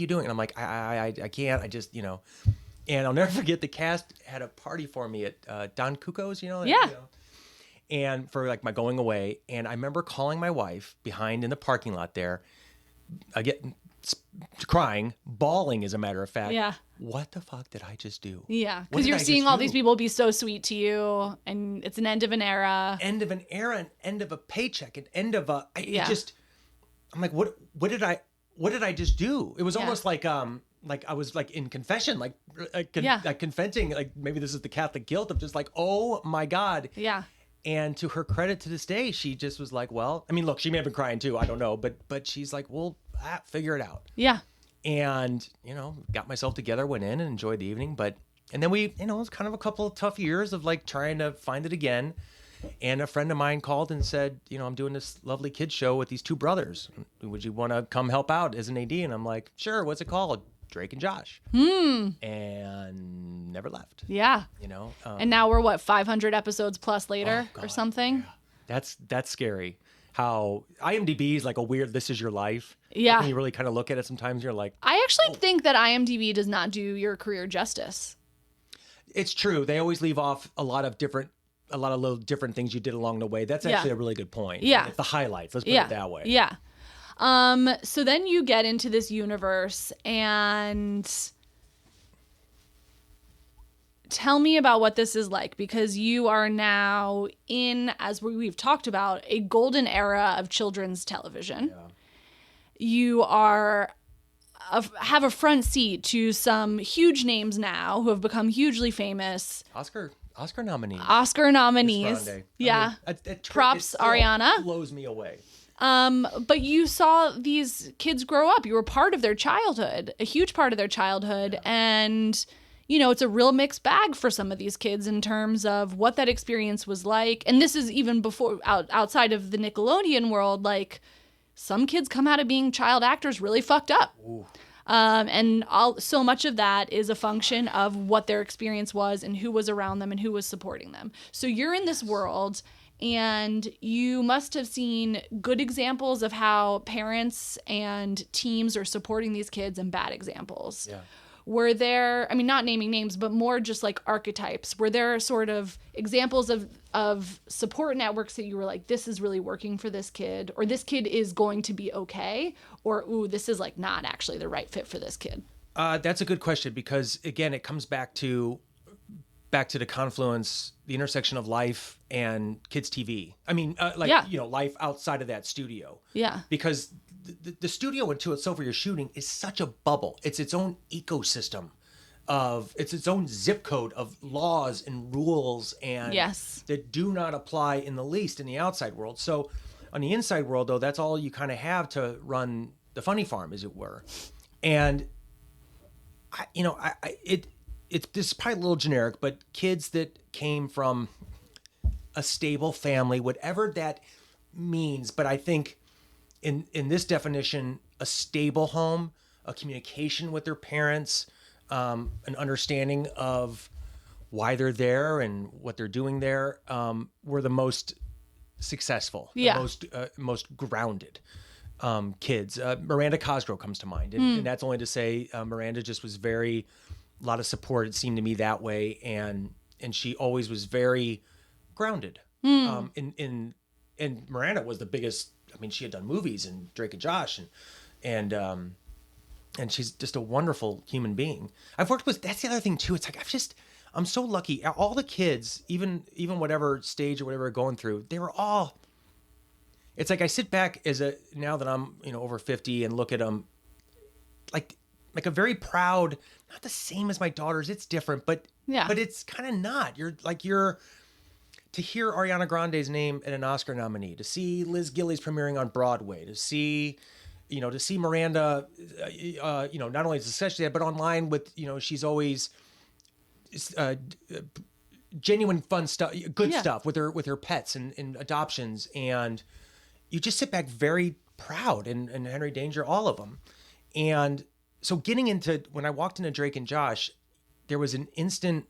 doing? And I'm like, I can't, I just, and I'll never forget, the cast had a party for me at Don Cuco's, and for like my going away. And I remember calling my wife behind in the parking lot there, crying, bawling, as a matter of fact.
Yeah.
What the fuck did I just do?
Yeah. Because you're seeing all these people be so sweet to you, and it's an end of an era.
End of an era, an end of a paycheck, an end of a. I'm like, what did I just do? It was almost like I was like in confession, like confessing, like maybe this is the Catholic guilt of just like, oh my God.
Yeah.
And to her credit, to this day, she just was like, well, I mean, look, she may have been crying too. I don't know. But she's like, well, figure it out.
Yeah.
And, got myself together, went in and enjoyed the evening. And then we, it was kind of a couple of tough years of like trying to find it again. And a friend of mine called and said, I'm doing this lovely kids show with these two brothers. Would you want to come help out as an AD? And I'm like, sure. What's it called? Drake and Josh. And never left.
Yeah. And now we're 500 episodes plus later or something.
Yeah. That's scary. How IMDb is like a weird, this is your life.
Yeah.
Like when you really kind of look at it, sometimes you're like,
I actually think that IMDb does not do your career justice.
It's true. They always leave off a lot of little different things you did along the way. That's actually a really good point.
Yeah.
It's the highlights. Let's put it that way.
Yeah. So then you get into this universe, and tell me about what this is like, because you are now in, as we've talked about, a golden era of children's television. Yeah. You have a front seat to some huge names now who have become hugely famous.
Oscar nominees.
Yeah.
I mean,
Props, Ariana.
Blows me away.
But you saw these kids grow up. You were part of their childhood, a huge part of their childhood. Yeah. And, it's a real mixed bag for some of these kids in terms of what that experience was like. And this is even before, outside of the Nickelodeon world, like some kids come out of being child actors really fucked up. Ooh. And so much of that is a function of what their experience was and who was around them and who was supporting them. So you're in this world, and you must have seen good examples of how parents and teams are supporting these kids and bad examples. Yeah. Were there, not naming names, but more just like archetypes, were there sort of examples of support networks that you were like, this is really working for this kid, or this kid is going to be okay, or, ooh, this is like not actually the right fit for this kid?
That's a good question, because again, it comes back to the confluence, the intersection of life and kids TV. Life outside of that studio. Yeah. Because the studio into itself where you're shooting is such a bubble. It's its own ecosystem it's its own zip code of laws and rules and that do not apply in the least in the outside world. So on the inside world, though, that's all you kind of have to run the funny farm, as it were. And this is probably a little generic, but kids that came from a stable family, whatever that means. But I think in this definition, a stable home, a communication with their parents, an understanding of why they're there and what they're doing there, were the most successful, the most grounded kids. Miranda Cosgrove comes to mind. And that's only to say Miranda just was a lot of support, it seemed to me, that way. And she always was very grounded. And Miranda was the biggest. She had done movies and Drake and Josh and she's just a wonderful human being. I've worked with, that's the other thing too. It's like, I'm so lucky. All the kids, even whatever stage or whatever they're going through, they were all, it's like I sit back now that I'm, over 50 and look at them like a very proud, not the same as my daughters. It's different, but it's kind of not. To hear Ariana Grande's name in an Oscar nominee, to see Liz Gillies premiering on Broadway, to see Miranda, not only success but online with, she's always genuine fun stuff, good stuff with her pets and adoptions. And you just sit back very proud, and Henry Danger, all of them. And so when I walked into Drake and Josh, there was an instant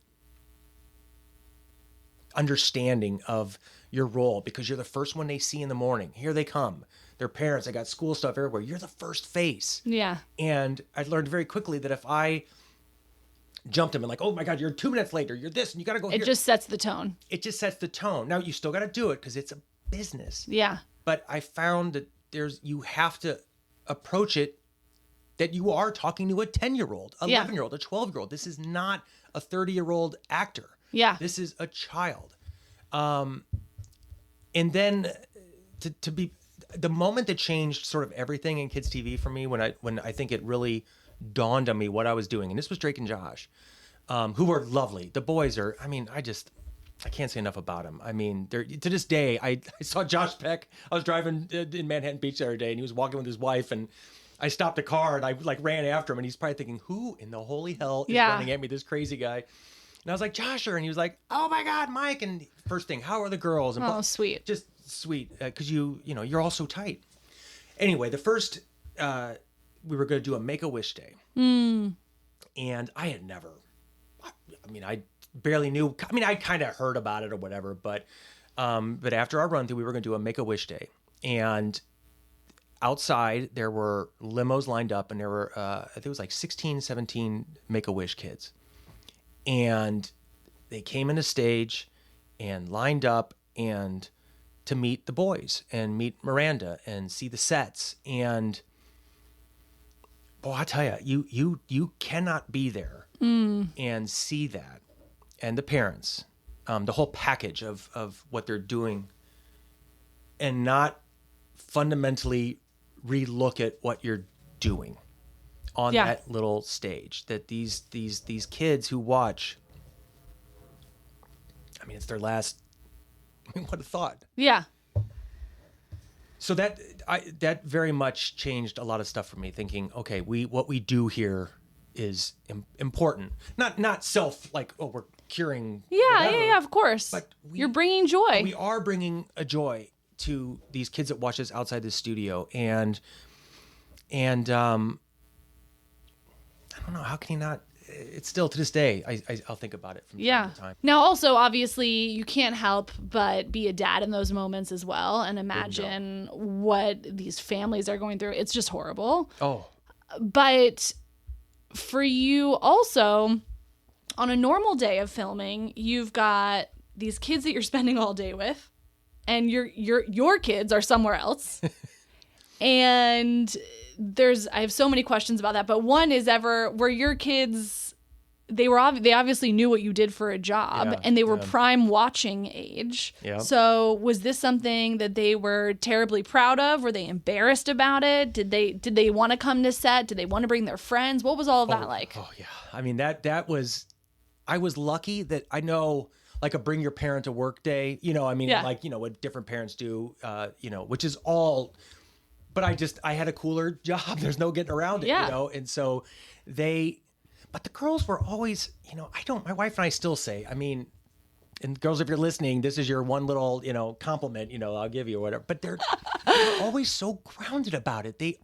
understanding of your role, because you're the first one they see in the morning. Here they come. Their parents, I got school stuff everywhere. You're the first face. Yeah. And I learned very quickly that if I jumped him and like, oh my God, you're 2 minutes later, you're this, and you got to go here.
It just sets the tone.
It just sets the tone. Now you still got to do it because it's a business.
Yeah.
But I found that you have to approach it that you are talking to a 10-year-old, 11-year-old, a 12-year-old. This is not a 30-year-old actor. Yeah. This is a child. And then to be the moment that changed sort of everything in kids TV for me, when I think it really dawned on me what I was doing. And this was Drake and Josh, who were lovely. The boys are, I can't say enough about them. They're, to this day, I saw Josh Peck. I was driving in Manhattan Beach the other day, and he was walking with his wife, and I stopped a car and I ran after him, and he's probably thinking, who in the holy hell is running at me, this crazy guy? And I was like, Josher, and he was like, oh my God, Mike. And first thing, how are the girls? And
sweet.
Just sweet, because you're all so tight. Anyway, the first, we were going to do a Make-A-Wish Day. And I had never, I barely knew, I kind of heard about it or whatever, but after our run through, we were going to do a Make-A-Wish Day. And outside, there were limos lined up, and there were, I think it was like 16, 17 Make-A-Wish kids. And they came in the stage and lined up and to meet the boys and meet Miranda and see the sets. And boy, I tell you cannot be there and see that. And the parents, the whole package of what they're doing, and not fundamentally relook at what you're doing on that little stage. That these kids who watch, it's their last, what a thought.
Yeah.
So that very much changed a lot of stuff for me. Thinking, okay, what we do here is important. Not self like, oh, we're curing.
Yeah,
whatever,
of course.
But
you're bringing joy.
We are bringing a joy to these kids that watch us outside the studio, and I don't know, how can you not? It's still to this day, I'll think about it from time to time.
Now, also, obviously, you can't help but be a dad in those moments as well, and imagine what these families are going through. It's just horrible.
Oh,
but for you also, on a normal day of filming, you've got these kids that you're spending all day with, and your kids are somewhere else. And I have so many questions about that, but one is were your kids, they obviously knew what you did for a job, and they were prime watching age.
Yep.
So was this something that they were terribly proud of? Were they embarrassed about it? Did they want to come to set? Did they want to bring their friends? What was all of that like?
Oh yeah. I mean, that was, I was lucky that I know, like a bring your parent to work day, like, what different parents do, which is all, but I had a cooler job. There's no getting around it, and so but the girls were always, my wife and I still say, I mean, and girls, if you're listening, this is your one little, compliment, I'll give you or whatever, but they're always so grounded about it. They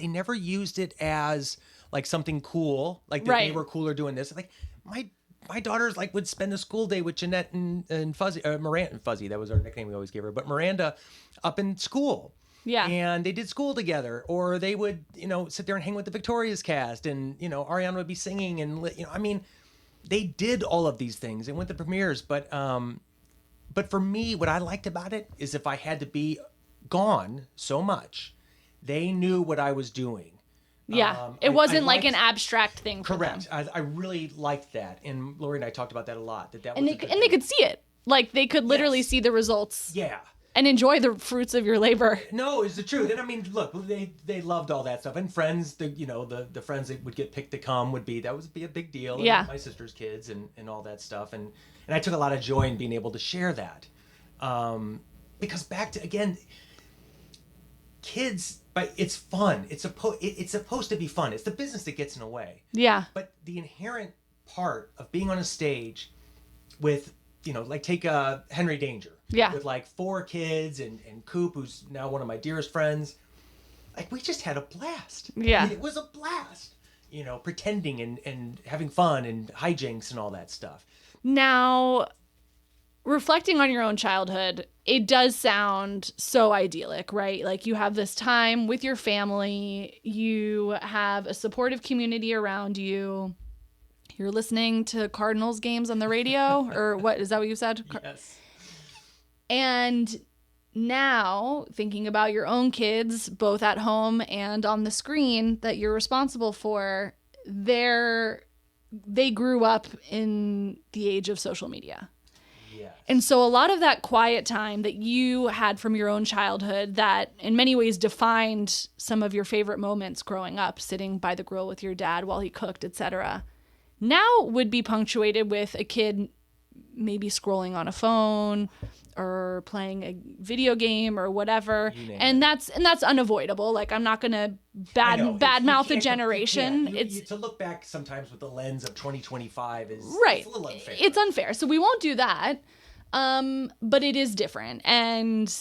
never used it as like something cool, like that they were cooler doing this. Like my daughters like would spend the school day with Jeanette and Fuzzy, Miranda and Fuzzy. That was our nickname we always gave her, but Miranda up in school.
Yeah.
And they did school together, or they would, sit there and hang with the Victoria's cast, and, Ariana would be singing, and, they did all of these things and went to premieres. But for me, what I liked about it is if I had to be gone so much, they knew what I was doing.
Yeah. It wasn't like an abstract thing for them.
Correct. I really liked that. And Lori and I talked about that a lot.
And they could see it. Like they could literally see the results.
Yeah.
And enjoy the fruits of your labor.
No, it's the truth. And I mean, look, they loved all that stuff. And friends, the friends that would get picked to come would be a big deal.
Yeah.
And my sister's kids and all that stuff. And I took a lot of joy in being able to share that. Because back to, again, kids, but it's fun. It's supposed to be fun. It's the business that gets in the way.
Yeah.
But the inherent part of being on a stage with, like take Henry Danger.
Yeah.
With like 4 kids and Coop, who's now one of my dearest friends. Like we just had a blast.
Yeah.
I mean, it was a blast. Pretending and having fun and hijinks and all that stuff.
Now, reflecting on your own childhood, it does sound so idyllic, right? Like you have this time with your family, you have a supportive community around you. You're listening to Cardinals games on the radio, or what, is that what you said?
Yes.
And now, thinking about your own kids, both at home and on the screen that you're responsible for, they grew up in the age of social media.
Yes.
And so a lot of that quiet time that you had from your own childhood that in many ways defined some of your favorite moments growing up, sitting by the grill with your dad while he cooked, etc., now would be punctuated with a kid maybe scrolling on a phone or playing a video game or whatever. And that's unavoidable. Like I'm not going to badmouth a generation.
To look back sometimes with the lens of 2025 is
right.
It's a little unfair.
It's unfair. So we won't do that. But it is different. And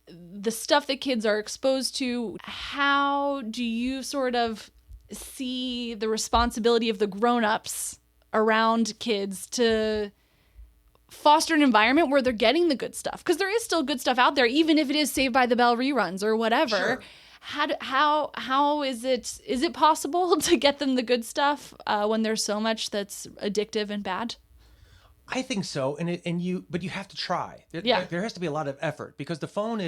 the stuff that kids are exposed to, how do you sort of see the responsibility of the grown-ups around kids to foster an environment where they're getting the good stuff? Because there is still good stuff out there, even if it is Saved by the Bell reruns or whatever. Sure. How is it possible to get them the good stuff when there's so much that's addictive and bad?
I think so, but you have to try. There has to be a lot of effort because the phone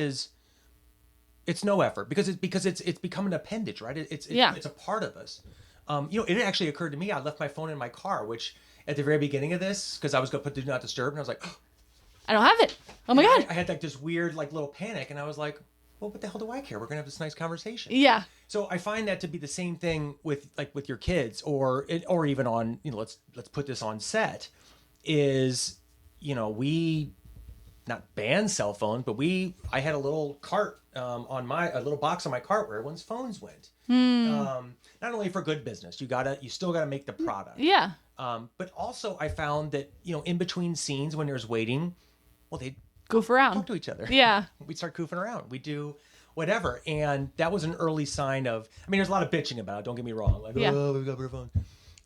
it's no effort because it's become an appendage, right? It's a part of us. It actually occurred to me. I left my phone in my car, which at the very beginning of this, because I was going to put Do Not Disturb, and I was like, oh,
I don't have it. Oh my God.
I had like this weird like little panic, and I was like, well, what the hell do I care? We're going to have this nice conversation.
Yeah.
So I find that to be the same thing with your kids, or even on let's put this on set, is we not ban cell phones, but I had a little cart a little box on my cart where everyone's phones went. Not only for good business, you still gotta make the product.
Yeah.
But also I found that, in between scenes when there's waiting, well, they'd
Goof around.
talk to each other.
Yeah.
We'd start goofing around. We'd do whatever. And that was an early sign of, there's a lot of bitching about it. Don't get me wrong. Like, oh, we've got better phones.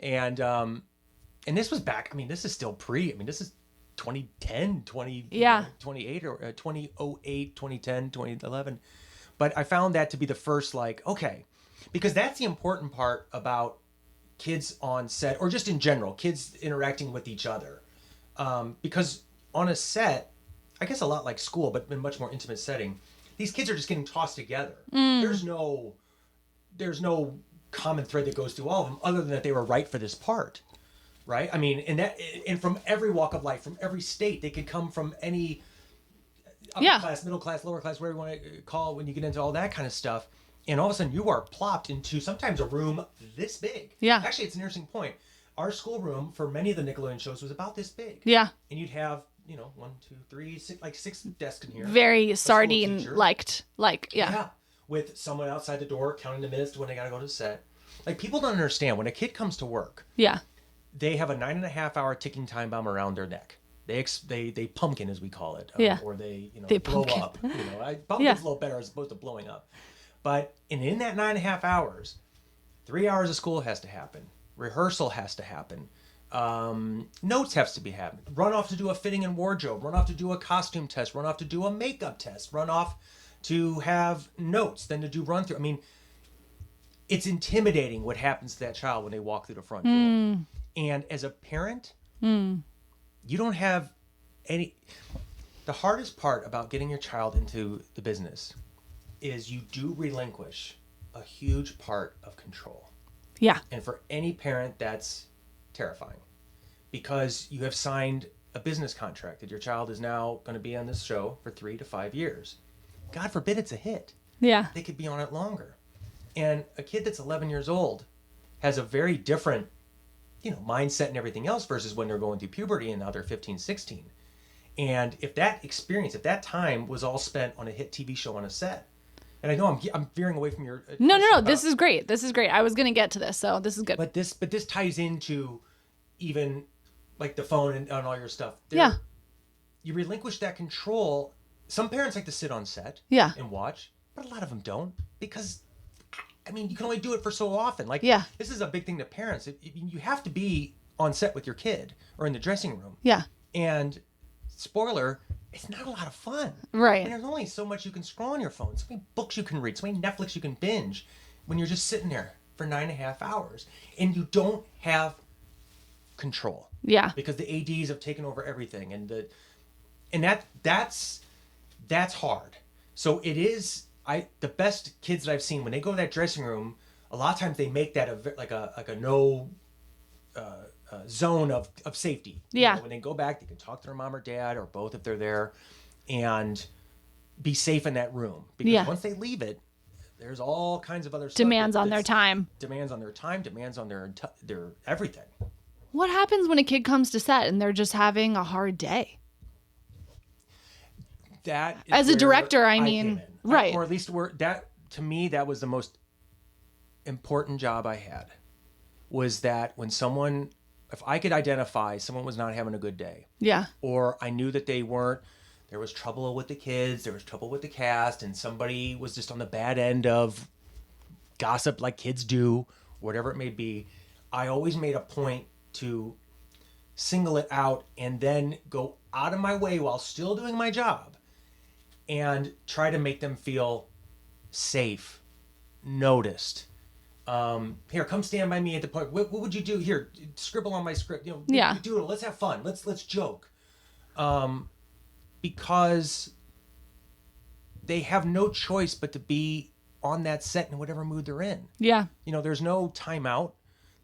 And this was back, this is still this is 2010, 2008 or 2008, 2010, 2011. But I found that to be the first, okay, because that's the important part about kids on set, or just in general, kids interacting with each other. Because on a set, I guess a lot like school, but in a much more intimate setting, these kids are just getting tossed together. There's no common thread that goes through all of them, other than that they were right for this part, right? And from every walk of life, from every state, they could come from any upper class, middle class, lower class, whatever you want to call it, when you get into all that kind of stuff. And all of a sudden you are plopped into sometimes a room this big.
Yeah.
Actually, it's an interesting point. Our schoolroom for many of the Nickelodeon shows was about this big.
Yeah.
And you'd have, 1, 2, 3, 6, 6 desks in here.
Very sardine liked.
Yeah. With someone outside the door counting the minutes to when they got to go to set. People don't understand, when a kid comes to work,
yeah,
they have a 9.5-hour ticking time bomb around their neck. They pumpkin, as we call it.
Yeah.
Or they blow
pumpkin.
up. Pumpkin's a little better as opposed to blowing up. But in that 9.5 hours, 3 hours of school has to happen. Rehearsal has to happen. Notes has to be happening. Run off to do a fitting and wardrobe. Run off to do a costume test. Run off to do a makeup test. Run off to have notes. Then to do run through. It's intimidating what happens to that child when they walk through the front door. And as a parent, you don't have any. The hardest part about getting your child into the business is you do relinquish a huge part of control.
Yeah.
And for any parent, that's terrifying, because you have signed a business contract that your child is now going to be on this show for 3 to 5 years. God forbid it's a hit.
Yeah.
They could be on it longer. And a kid that's 11 years old has a very different, mindset and everything else versus when they're going through puberty and now they're 15, 16. And if that time was all spent on a hit TV show on a set, and I know I'm veering away from your
No. This is great. I was going to get to this, so this is good.
But this ties into even the phone and all your stuff. You relinquish that control. Some parents like to sit on set and watch, but a lot of them don't, because you can only do it for so often. This is a big thing to parents. You have to be on set with your kid or in the dressing room.
Yeah.
And spoiler, it's not a lot of fun.
Right.
And there's only so much you can scroll on your phone, so many books you can read, so many Netflix you can binge when you're just sitting there for 9.5 hours. And you don't have control.
Yeah.
Because the ADs have taken over everything. And that's hard. So it is, the best kids that I've seen, when they go to that dressing room, a lot of times they make that a no zone of safety.
Yeah.
When they go back, they can talk to their mom or dad or both if they're there, and be safe in that room. Because once they leave it, there's all kinds of other stuff.
Demands on their time.
Demands on their time, demands on their everything.
What happens when a kid comes to set and they're just having a hard day?
That is
as a director,
right. Or at least to me, that was the most important job I had, was that when if I could identify someone was not having a good day.
Yeah.
Or I knew that there was trouble with the kids, there was trouble with the cast, and somebody was just on the bad end of gossip like kids do, whatever it may be, I always made a point to single it out and then go out of my way while still doing my job and try to make them feel safe, noticed. Here, come stand by me at the point. What would you do? Here, scribble on my script. Doodle. Let's have fun. Let's joke. Because they have no choice but to be on that set in whatever mood they're in.
Yeah.
There's no timeout.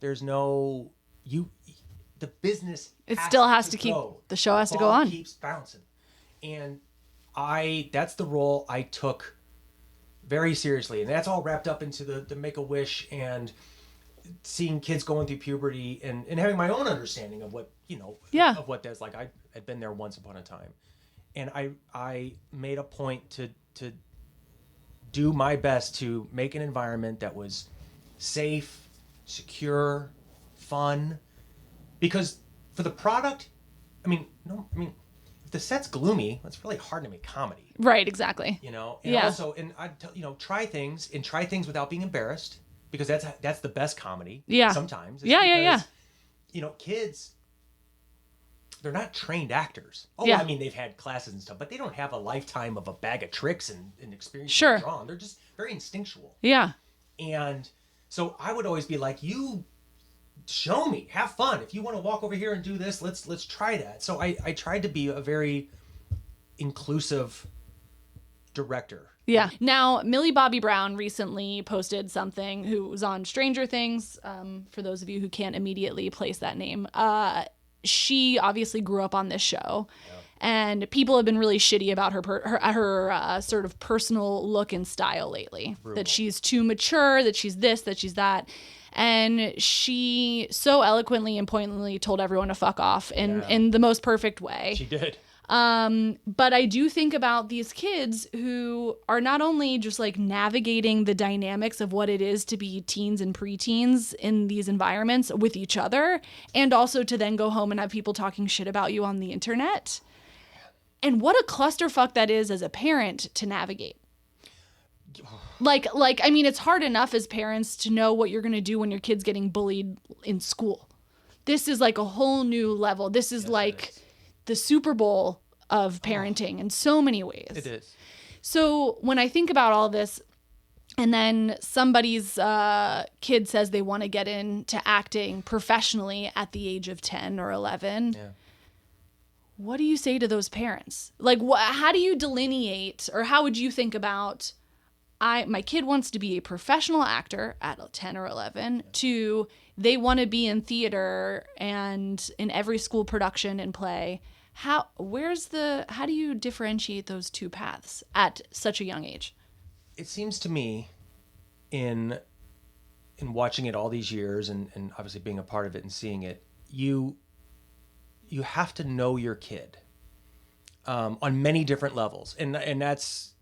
There's no the business.
It still has to keep. The show has to go on.
Keeps bouncing, and that's the role I took very seriously, and that's all wrapped up into the Make-A-Wish and seeing kids going through puberty and having my own understanding of what of what that's like. I had been there once upon a time, And I made a point to do my best to make an environment that was safe, secure, fun. Because for the product, if the set's gloomy, it's really hard to make comedy.
Right, exactly.
And
Yeah.
also, and I tell try things without being embarrassed, because that's the best comedy.
Yeah.
Sometimes.
Yeah.
Kids, they're not trained actors.
Yeah.
They've had classes and stuff, but they don't have a lifetime of a bag of tricks and experience.
Sure.
Drawn. They're just very instinctual.
Yeah.
And so I would always be like, you show me, have fun. If you want to walk over here and do this, let's try that. So I tried to be a very inclusive director.
Yeah. Now, Millie Bobby Brown recently posted something, who was on Stranger Things. For those of you who can't immediately place that name, she obviously grew up on this show. Yeah. And people have been really shitty about her sort of personal look and style lately. Brutal. That she's too mature, that she's this, that she's that. And she so eloquently and poignantly told everyone to fuck off in the most perfect way.
She did.
But I do think about these kids who are not only just like navigating the dynamics of what it is to be teens and preteens in these environments with each other, and also to then go home and have people talking shit about you on the internet. And what a clusterfuck that is as a parent to navigate. It's hard enough as parents to know what you're going to do when your kid's getting bullied in school. This is like a whole new level. This is the Super Bowl of parenting in so many ways.
It is.
So when I think about all this, and then somebody's kid says they want to get into acting professionally at the age of 10 or 11, what do you say to those parents? How do you delineate, or how would you think about, my kid wants to be a professional actor at 10 or 11, to they want to be in theater and in every school production and play. How do you differentiate those two paths at such a young age?
It seems to me, in watching it all these years and obviously being a part of it and seeing it, you have to know your kid on many different levels. And that's,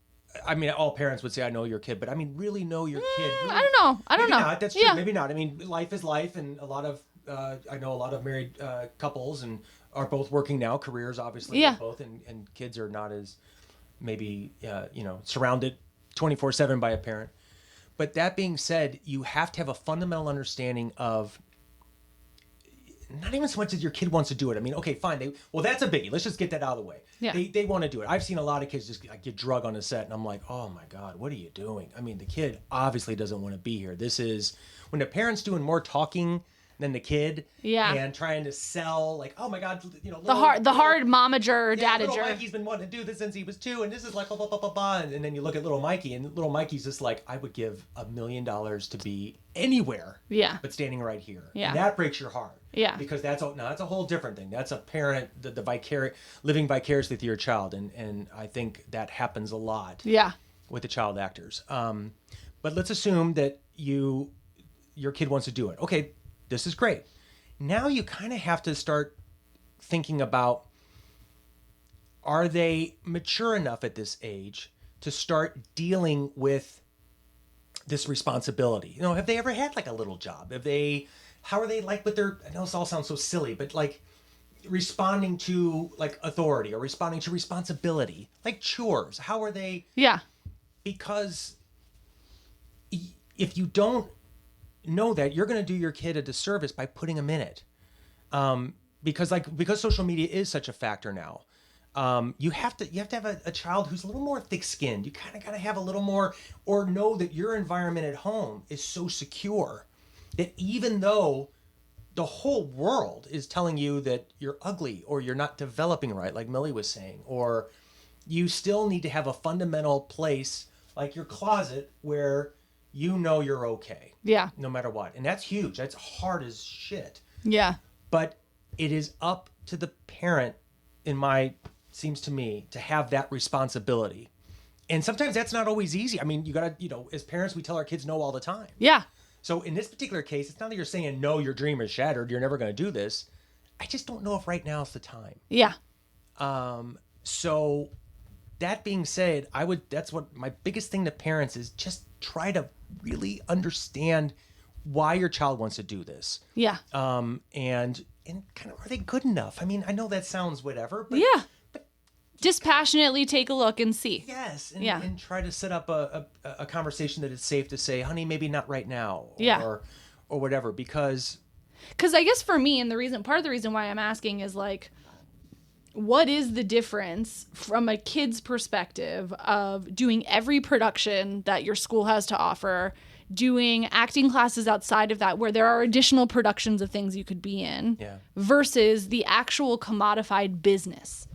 all parents would say, I know your kid, but really know your kid. Really,
I don't know.
Maybe not. That's true.
Yeah.
Maybe not. Life is life, and a lot of I know a lot of married couples and are both working now, careers obviously, both, and kids are not as maybe surrounded 24/7 by a parent. But that being said, you have to have a fundamental understanding of, not even so much that your kid wants to do it. Okay, fine. That's a biggie. Let's just get that out of the way.
Yeah.
They want to do it. I've seen a lot of kids just get drug on a set, and I'm like, oh my God, what are you doing? The kid obviously doesn't want to be here. This is when the parent's doing more talking than the kid, and trying to sell, oh my God,
the hard momager or dadager.
Little Mikey's been wanting to do this since he was 2, and this is like blah blah blah blah blah. And then you look at little Mikey, and little Mikey's just like, I would give $1 million to be anywhere, but standing right here.
Yeah,
and that breaks your heart.
Yeah,
because that's a whole different thing. That's a parent, living vicariously through your child, and I think that happens a lot.
Yeah,
with the child actors. But let's assume that your kid wants to do it. Okay. This is great. Now you kind of have to start thinking about, are they mature enough at this age to start dealing with this responsibility? Have they ever had a little job? How are they with their, I know this all sounds so silly, but responding to authority or responding to responsibility, chores? How are they?
Yeah.
Because if you don't know that, you're going to do your kid a disservice by putting them in it, because social media is such a factor now. You have to have a child who's a little more thick-skinned. You kind of got to have a little more, or know that your environment at home is so secure that even though the whole world is telling you that you're ugly or you're not developing right, like Millie was saying, or you still need to have a fundamental place like your closet where you're okay.
Yeah.
No matter what. And that's huge. That's hard as shit.
Yeah.
But it is up to the parent, seems to me, to have that responsibility. And sometimes that's not always easy. You gotta, as parents, we tell our kids no all the time.
Yeah.
So in this particular case, it's not that you're saying, no, your dream is shattered, you're never going to do this. I just don't know if right now is the time.
Yeah.
So that being said, that's what my biggest thing to parents is, just try to really understand why your child wants to do this.
Yeah.
And kind of, are they good enough? I mean, I know that sounds whatever, but
yeah. Dispassionately take a look and see.
Yes.
And
try to set up a conversation that is safe to say, honey, maybe not right now.
Yeah.
Or whatever, because
I guess for me, and part of the reason why I'm asking is like, what is the difference from a kid's perspective of doing every production that your school has to offer, doing acting classes outside of that where there are additional productions of things you could be in, versus the actual commodified business?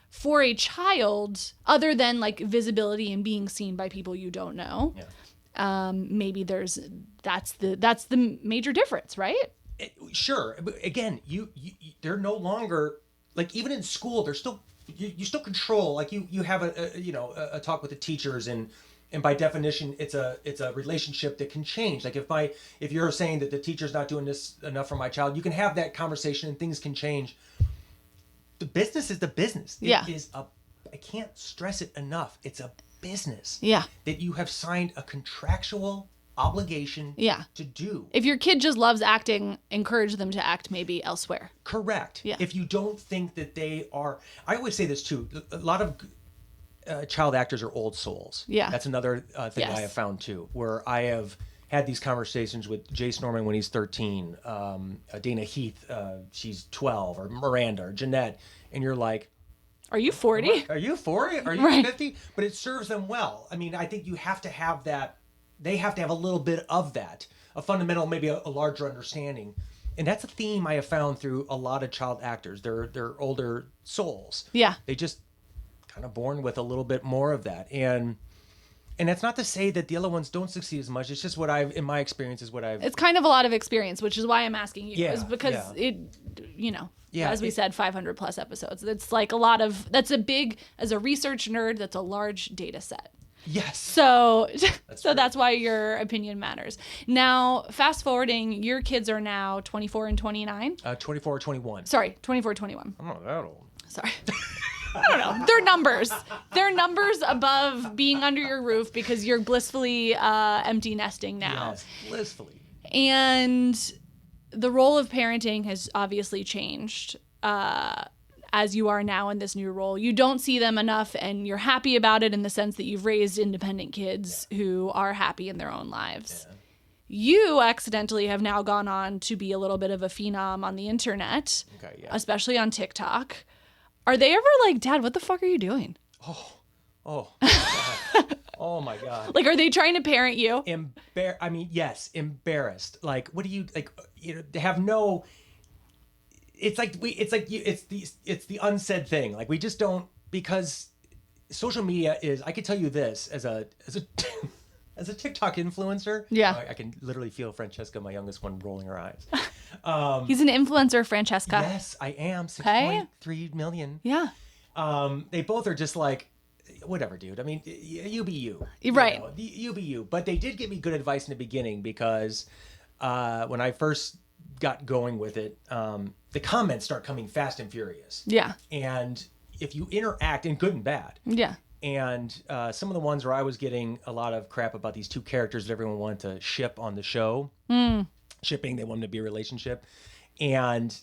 For a child, other than like visibility and being seen by people you don't know, maybe that's the major difference, right?
Sure. But again, you they're no longer, like, even in school, they're still, you still control, like you have a talk with the teachers, and by definition it's a relationship that can change. Like if you're saying that the teacher's not doing this enough for my child, you can have that conversation and things can change. The business is the business. It is I can't stress it enough. It's a business.
Yeah.
That you have signed a contractual obligation to do.
If your kid just loves acting, encourage them to act maybe elsewhere.
Correct.
Yeah.
If you don't think that they are, I always say this too, a lot of child actors are old souls.
Yeah.
That's another thing I have found too, where I have had these conversations with Jace Norman when he's 13, Dana Heath, she's 12, or Miranda, or Jeanette, and you're like,
are you 40?
Are you 40? Are you 50? But it serves them well. I mean, I think you have to have that. They have to have a little bit of that, a fundamental, maybe a larger understanding. And that's a theme I have found through a lot of child actors. They're older souls.
Yeah.
They just kind of born with a little bit more of that. And that's not to say that the other ones don't succeed as much. It's just in my experience, is what I've...
It's kind of a lot of experience, which is why I'm asking you.
Yeah,
is because as we said, 500 plus episodes. It's like as a research nerd, that's a large data set.
Yes.
So that's why your opinion matters. Now, fast forwarding, your kids are now 24 and 29?
24 or 21.
Sorry, 24, 21.
I'm not that old.
Sorry. I don't know. They're numbers. They're numbers above being under your roof because you're blissfully empty nesting now.
Yes, blissfully.
And the role of parenting has obviously changed as you are now in this new role. You don't see them enough, and you're happy about it in the sense that you've raised independent kids who are happy in their own lives. Yeah. You accidentally have now gone on to be a little bit of a phenom on the internet, especially on TikTok. Are they ever like, Dad, what the fuck are you doing?
Oh, God. Oh my God.
Like, are they trying to parent you?
Yes, embarrassed. Like, what do you, like, they have no, it's the unsaid thing. Like, we just don't, because social media is, I could tell you this as a as a TikTok influencer.
Yeah.
I can literally feel Francesca, my youngest one, rolling her eyes.
He's an influencer, Francesca.
Yes, I am. 6.3 million.
Yeah.
They both are just like, whatever, dude. I mean, you be you.
Right.
You be you. But they did give me good advice in the beginning, because when I first got going with it, the comments start coming fast and furious.
Yeah.
And if you interact, in good and bad.
Yeah.
And some of the ones where I was getting a lot of crap about these two characters that everyone wanted to ship on the show. Shipping, they wanted to be a relationship. And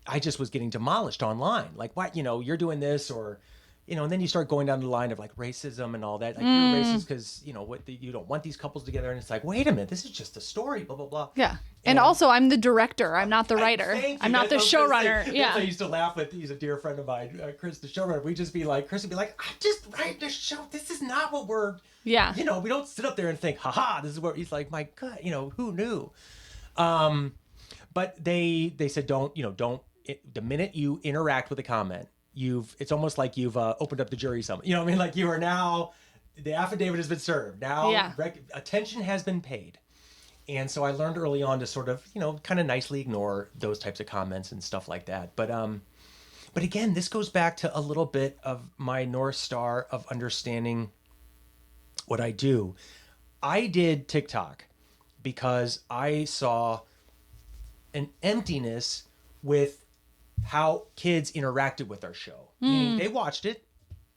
I just was getting demolished online. Like, what, you're doing this, or, and then you start going down the line of like racism and all that. Like, you're racist because, you don't want these couples together. And it's like, wait a minute, this is just a story, blah, blah, blah.
Yeah. And also, I'm the director. I'm not the writer. I'm not the showrunner. Yeah.
I used to laugh with, he's a dear friend of mine, Chris, the showrunner. We'd just be like, Chris would be like, I'm just writing the show. This is not what we're, we don't sit up there and think, haha, this is what, he's like, my God, who knew? But they said, don't, the minute you interact with a comment, it's almost like you've opened up the jury summons. You know what I mean? Like, you are now, the affidavit has been served. Now attention has been paid. And so I learned early on to sort of, kind of nicely ignore those types of comments and stuff like that. But again, this goes back to a little bit of my North Star of understanding what I do. I did TikTok because I saw an emptiness with how kids interacted with our show. Meaning they watched it,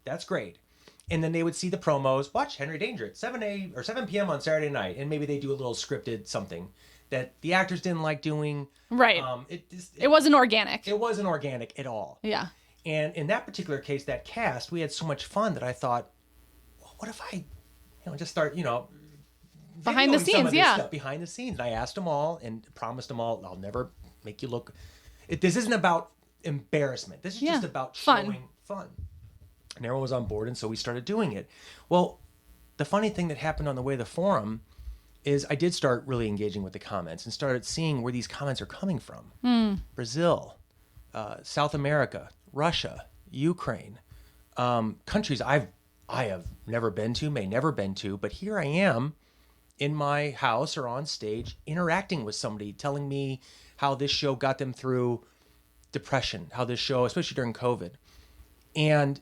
That's great. And then they would see the promos, watch Henry Danger at 7 p.m. on Saturday night. And maybe they do a little scripted something that the actors didn't like doing.
Right. It wasn't organic.
It wasn't organic at all.
Yeah.
And in that particular case, that cast, we had so much fun that I thought, well, what if I, just start,
behind the scenes,
stuff behind the scenes. And I asked them all and promised them all, I'll never make you look. This isn't about embarrassment. This is just about showing fun. And everyone was on board, and so we started doing it. Well, the funny thing that happened on the way to the forum is I did start really engaging with the comments and started seeing where these comments are coming from. Brazil, South America, Russia, Ukraine, countries I have never been to, may never been to, but here I am in my house or on stage interacting with somebody, telling me how this show got them through depression, how this show, especially during COVID. And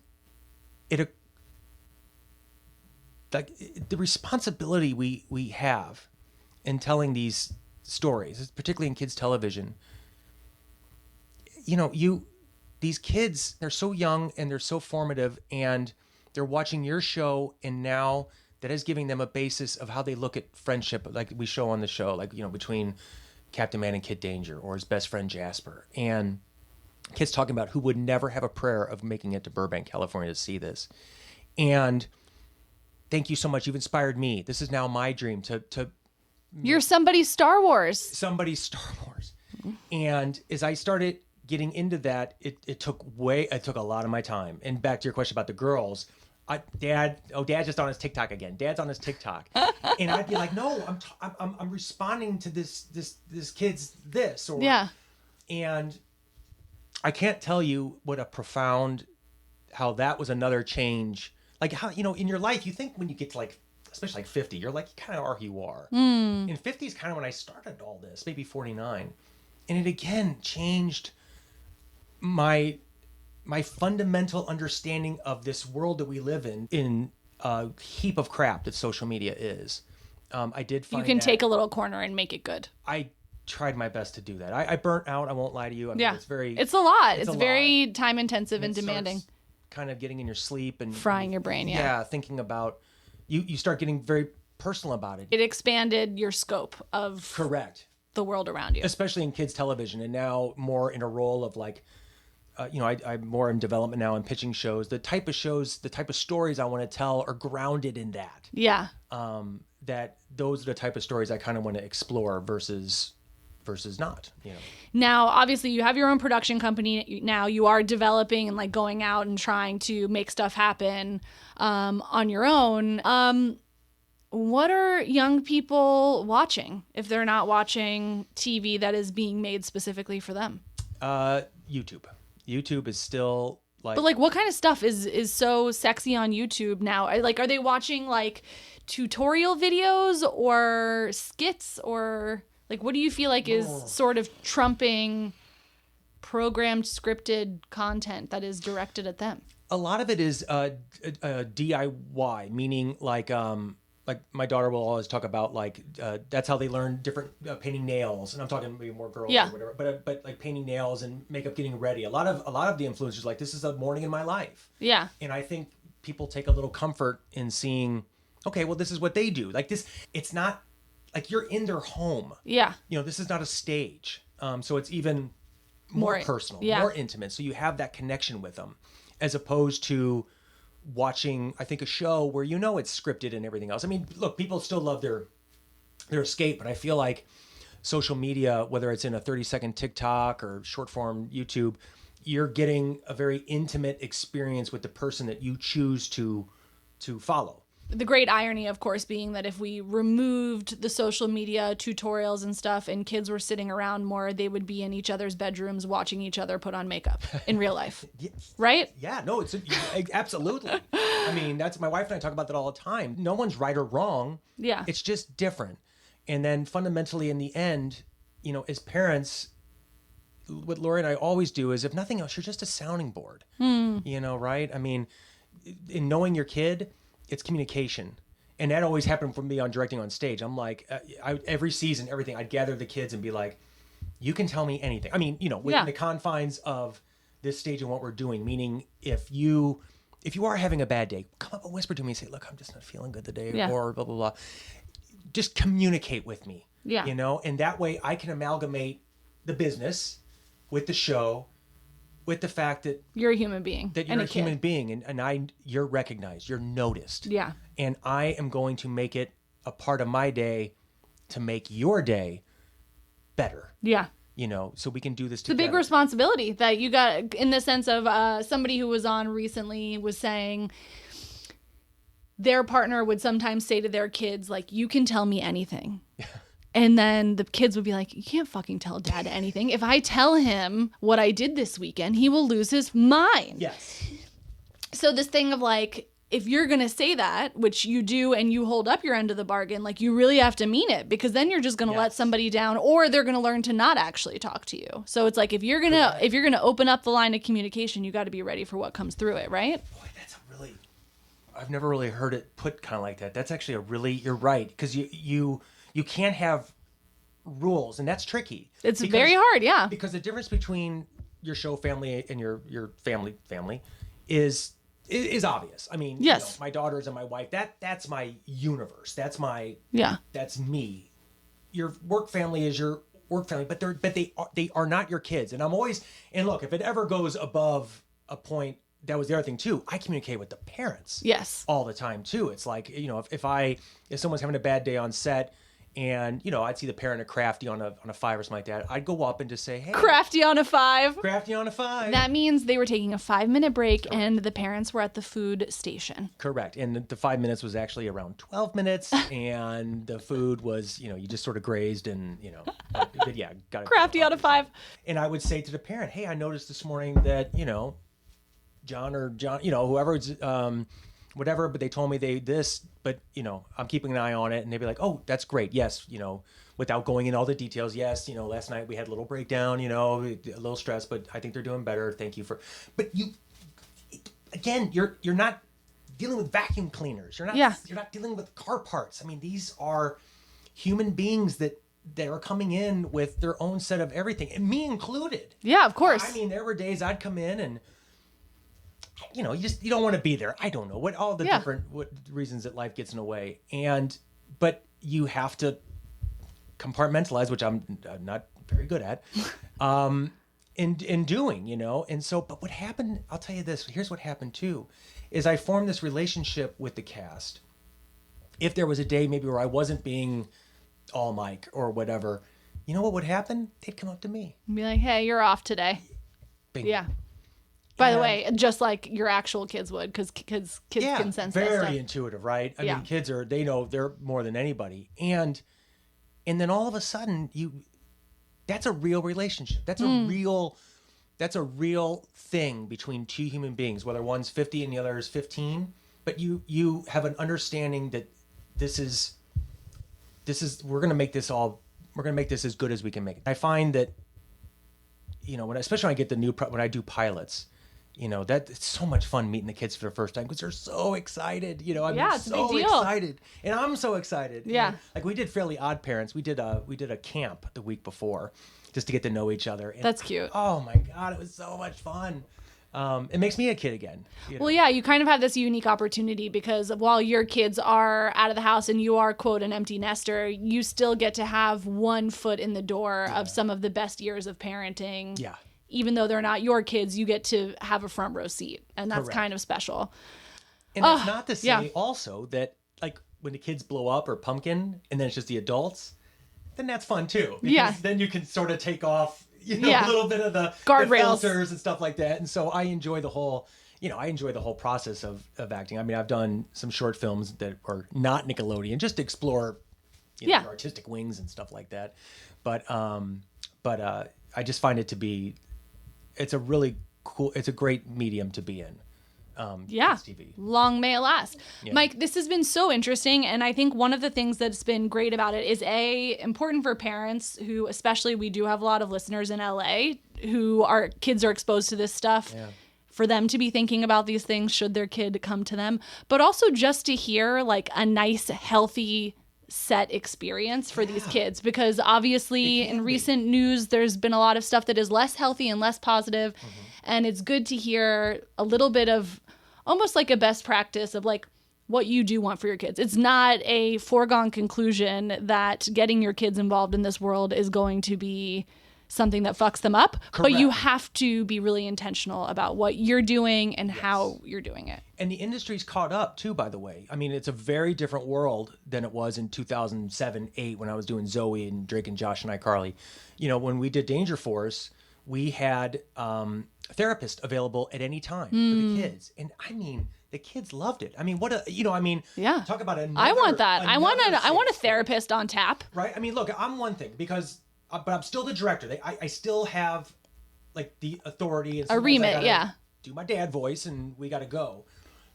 the responsibility we have in telling these stories, particularly in kids television, these kids, they're so young and they're so formative, and they're watching your show, and now that is giving them a basis of how they look at friendship, like we show on the show, like, between Captain Man and Kid Danger, or his best friend Jasper, and kids talking about who would never have a prayer of making it to Burbank, California to see this. And thank you so much. You've inspired me. This is now my dream to
You're somebody's Star Wars.
Somebody's Star Wars. And as I started getting into that, it took a lot of my time. And back to your question about the girls, Dad's just on his TikTok again. Dad's on his TikTok. And I'd be like, no, I'm responding to this kid's this. Or,
yeah.
And I can't tell you what a profound, how that was another change. Like how, in your life, you think when you get to especially 50, you're like, you kind of are who you are. And 50 is kind of when I started all this, maybe 49. And it again changed my fundamental understanding of this world that we live in a heap of crap that social media is. I did find
you can take a little corner and make it good.
I tried my best to do that. I burnt out. I won't lie to you. I mean,
it's a lot. It's very time intensive and demanding.
Kind of getting in your sleep and
frying your brain. Yeah.
Thinking about you start getting very personal about it.
It expanded your scope of
correct
the world around you,
especially in kids television, and now more in a role of I'm more in development now and pitching shows. The type of shows, the type of stories I want to tell are grounded in that.
Yeah.
That those are the type of stories I kind of want to explore versus not.
Now, obviously, you have your own production company. Now you are developing and going out and trying to make stuff happen on your own. What are young people watching if they're not watching TV that is being made specifically for them?
YouTube. YouTube is still
but what kind of stuff is so sexy on YouTube now? Are they watching tutorial videos or skits, or what do you feel like is sort of trumping programmed scripted content that is directed at them?
A lot of it is DIY, meaning like my daughter will always talk about that's how they learn different painting nails, and I'm talking maybe more girls or whatever, but like painting nails and makeup, getting ready. A lot of the influencers this is a morning in my life. Yeah. And I think people take a little comfort in seeing, okay, well, this is what they do. This, it's not you're in their home. Yeah. This is not a stage. So it's even more personal, more intimate. So you have that connection with them, as opposed to watching, I think, a show where it's scripted and everything else. I mean, look, people still love their escape, but I feel like social media, whether it's in a 30-second TikTok or short form YouTube, you're getting a very intimate experience with the person that you choose to follow.
The great irony, of course, being that if we removed the social media tutorials and stuff and kids were sitting around more, they would be in each other's bedrooms watching each other put on makeup in real life. Right?
Yeah, no, it's absolutely. I mean, that's my wife and I talk about that all the time. No one's right or wrong. Yeah. It's just different. And then fundamentally in the end, as parents, what Lori and I always do is, if nothing else, you're just a sounding board. Right? I mean, in knowing your kid, it's communication. And that always happened for me on directing on stage. I'm like, every season, everything, I'd gather the kids and be like, you can tell me anything. I mean, within the confines of this stage and what we're doing, meaning if if you are having a bad day, come up and whisper to me and say, look, I'm just not feeling good today,
Yeah.
or blah, blah, blah. Just communicate with me,
Yeah.
you know, and that way I can amalgamate the business with the show, with the fact that
You're a human being.
that you're
and
a
kid.
human being, and you're recognized, you're noticed.
Yeah.
And I am going to make it a part of my day to make your day better.
Yeah.
You know, so we can do this
It's a big
together.
responsibility that you got, in the sense of somebody who was on recently was saying their partner would sometimes say to their kids, like, you can tell me anything. And then the kids would be like, you can't fucking tell dad anything. If I tell him what I did this weekend, he will lose his mind.
Yes.
So this thing of like, if you're going to say that, which you do, and you hold up your end of the bargain, like, you really have to mean it, because then you're just going to let somebody down, or they're going to learn to not actually talk to you. So it's like, if you're going to open up the line of communication, you got to be ready for what comes through it, right?
Boy, that's a really, I've never really heard it put kind of like that. That's actually a really, you're right. Because you can't have rules, and that's tricky.
It's very hard, yeah.
Because the difference between your show family and your family is obvious. I mean,
yes.
You know, my daughters and my wife, that's my universe. That's me. Your work family is your work family, but they are not your kids. And I'm always, and look, if it ever goes above a point, that was the other thing too. I communicate with the parents.
Yes.
All the time too. It's like, you know, if someone's having a bad day on set, and, you know, I'd see the parent of Crafty on a 5 or something like that, I'd go up and just say, hey.
Crafty on a 5.
Crafty on a 5.
That means they were taking a 5-minute break, and the parents were at the food station.
Correct. And the 5 minutes was actually around 12 minutes, and the food was, you know, you just sort of grazed and, you know, but yeah. Got
Crafty on a 5.
And I would say to the parent, hey, I noticed this morning that, you know, John, you know, whoever's, whatever, but they told me but, you know, I'm keeping an eye on it. And they'd be like, oh, that's great. Yes. You know, without going in all the details. Yes. You know, last night we had a little breakdown, you know, a little stress, but I think they're doing better. Thank you but again, you're not dealing with vacuum cleaners. You're not dealing with car parts. I mean, these are human beings that are coming in with their own set of everything, and me included.
Yeah, of course.
I mean, there were days I'd come in and, you know, you don't want to be there. I don't know what all the different reasons that life gets in the way. But you have to compartmentalize, which I'm not very good at, in doing, you know? And so, but what happened, I'll tell you this, here's what happened too, is I formed this relationship with the cast. If there was a day maybe where I wasn't being all mic or whatever, you know what would happen? They'd come up to me.
Be like, hey, you're off today.
Bingo.
Yeah. By the way, just like your actual kids would, because kids can sense that stuff.
Very intuitive, right? I mean, kids they know they're more than anybody. And then all of a sudden that's a real relationship. That's a real thing between two human beings, whether one's 50 and the other is 15. But you have an understanding that this is we're going to make this as good as we can make it. I find that, you know, especially when I get when I do pilots, you know, that it's so much fun meeting the kids for the first time because they're so excited. You know,
it's
so
a big deal.
excited, and I'm so excited.
Yeah,
you know? Like we did Fairly Odd Parents. We did a camp the week before just to get to know each other. And,
that's cute.
Oh my God, it was so much fun. It makes me a kid again. You know?
Well, yeah, you kind of have this unique opportunity because while your kids are out of the house and you are, quote, an empty nester, you still get to have one foot in the door of some of the best years of parenting.
Yeah.
Even though they're not your kids, you get to have a front row seat. And that's kind of special.
And it's not to say also that, like, when the kids blow up or pumpkin and then it's just the adults, then that's fun too. Because then you can sort of take off, you know, a little bit of the
guardrails,
filters and stuff like that. And so I enjoy the whole process of acting. I mean, I've done some short films that were not Nickelodeon, just to explore your artistic wings and stuff like that. But I just find it to be, it's a really cool, it's a great medium to be in. Kids TV.
Long may it last. Yeah. Mike, this has been so interesting, and I think one of the things that's been great about it is important for parents who, especially, we do have a lot of listeners in LA who our kids are exposed to this stuff. Yeah. For them to be thinking about these things should their kid come to them, but also just to hear like a nice, healthy set experience for these kids, because obviously in recent news there's been a lot of stuff that is less healthy and less positive, and it's good to hear a little bit of almost like a best practice of like what you do want for your kids. It's not a foregone conclusion that getting your kids involved in this world is going to be something that fucks them up.
Correct.
But you have to be really intentional about what you're doing and how you're doing it.
And the industry's caught up too, by the way. I mean, it's a very different world than it was in 2007, 8 when I was doing Zoe and Drake and Josh and iCarly. You know, when we did Danger Force, we had a therapist available at any time for the kids. And I mean, the kids loved it. I mean, talk about another,
I want that. I want a
safe
therapist on tap.
Right? I mean, look, I'm one thing because, but I'm still the director. I still have like the authority and
a remit,
do my dad voice and we got to go.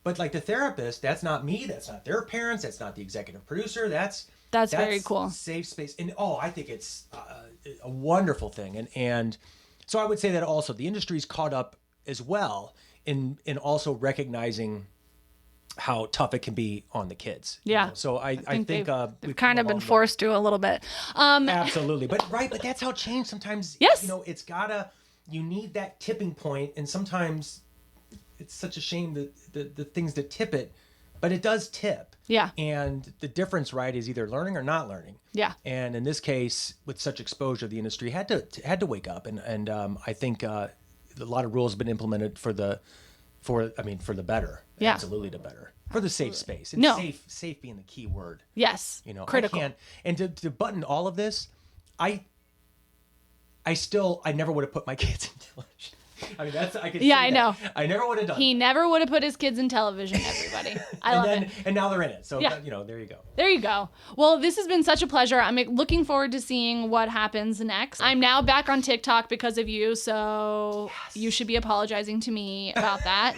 But like the therapist, that's not me. That's not their parents. That's not the executive producer. That's
very cool.
Safe space. And I think it's a wonderful thing. And so I would say that also the industry's caught up as well in also recognizing how tough it can be on the kids.
Yeah.
You know? So I think
they've kind of been forced to a little bit.
Absolutely. But that's how change sometimes,
yes.
It's you need that tipping point, and sometimes it's such a shame that the things that tip it, but it does tip.
Yeah.
And the difference, right, is either learning or not learning. Yeah. And in this case, with such exposure, the industry had to wake up, and I think a lot of rules have been implemented for the better. Yeah. Absolutely the better. For the safe space. And safe being the key word.
Yes. Critical.
And to button all of this, I never would have put my kids in television. I mean, I know. I never would have done
He never would have put his kids in television, everybody. I love it.
And now they're in it. So, there you go.
There you go. Well, this has been such a pleasure. I'm looking forward to seeing what happens next. I'm now back on TikTok because of you, so you should be apologizing to me about that.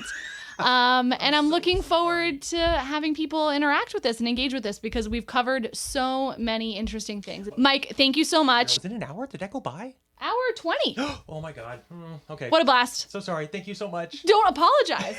And I'm looking forward to having people interact with this and engage with this because we've covered so many interesting things. Mike, thank you so much.
Was it an hour? Did that go by?
Hour 20.
Oh my God. Okay.
What a blast.
So sorry. Thank you so much.
Don't apologize.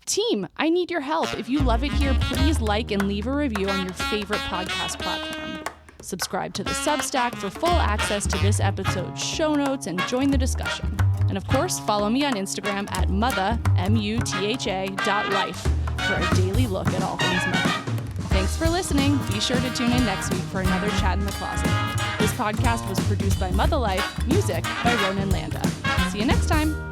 Team, I need your help. If you love it here, please like and leave a review on your favorite podcast platform. Subscribe to the Substack for full access to this episode's show notes and join the discussion. And of course, follow me on Instagram at Mutha, MUTHA.life for a daily look at all things Mutha. Thanks for listening. Be sure to tune in next week for another Chat in the Closet. This podcast was produced by Mutha Life, music by Ronan Landa. See you next time.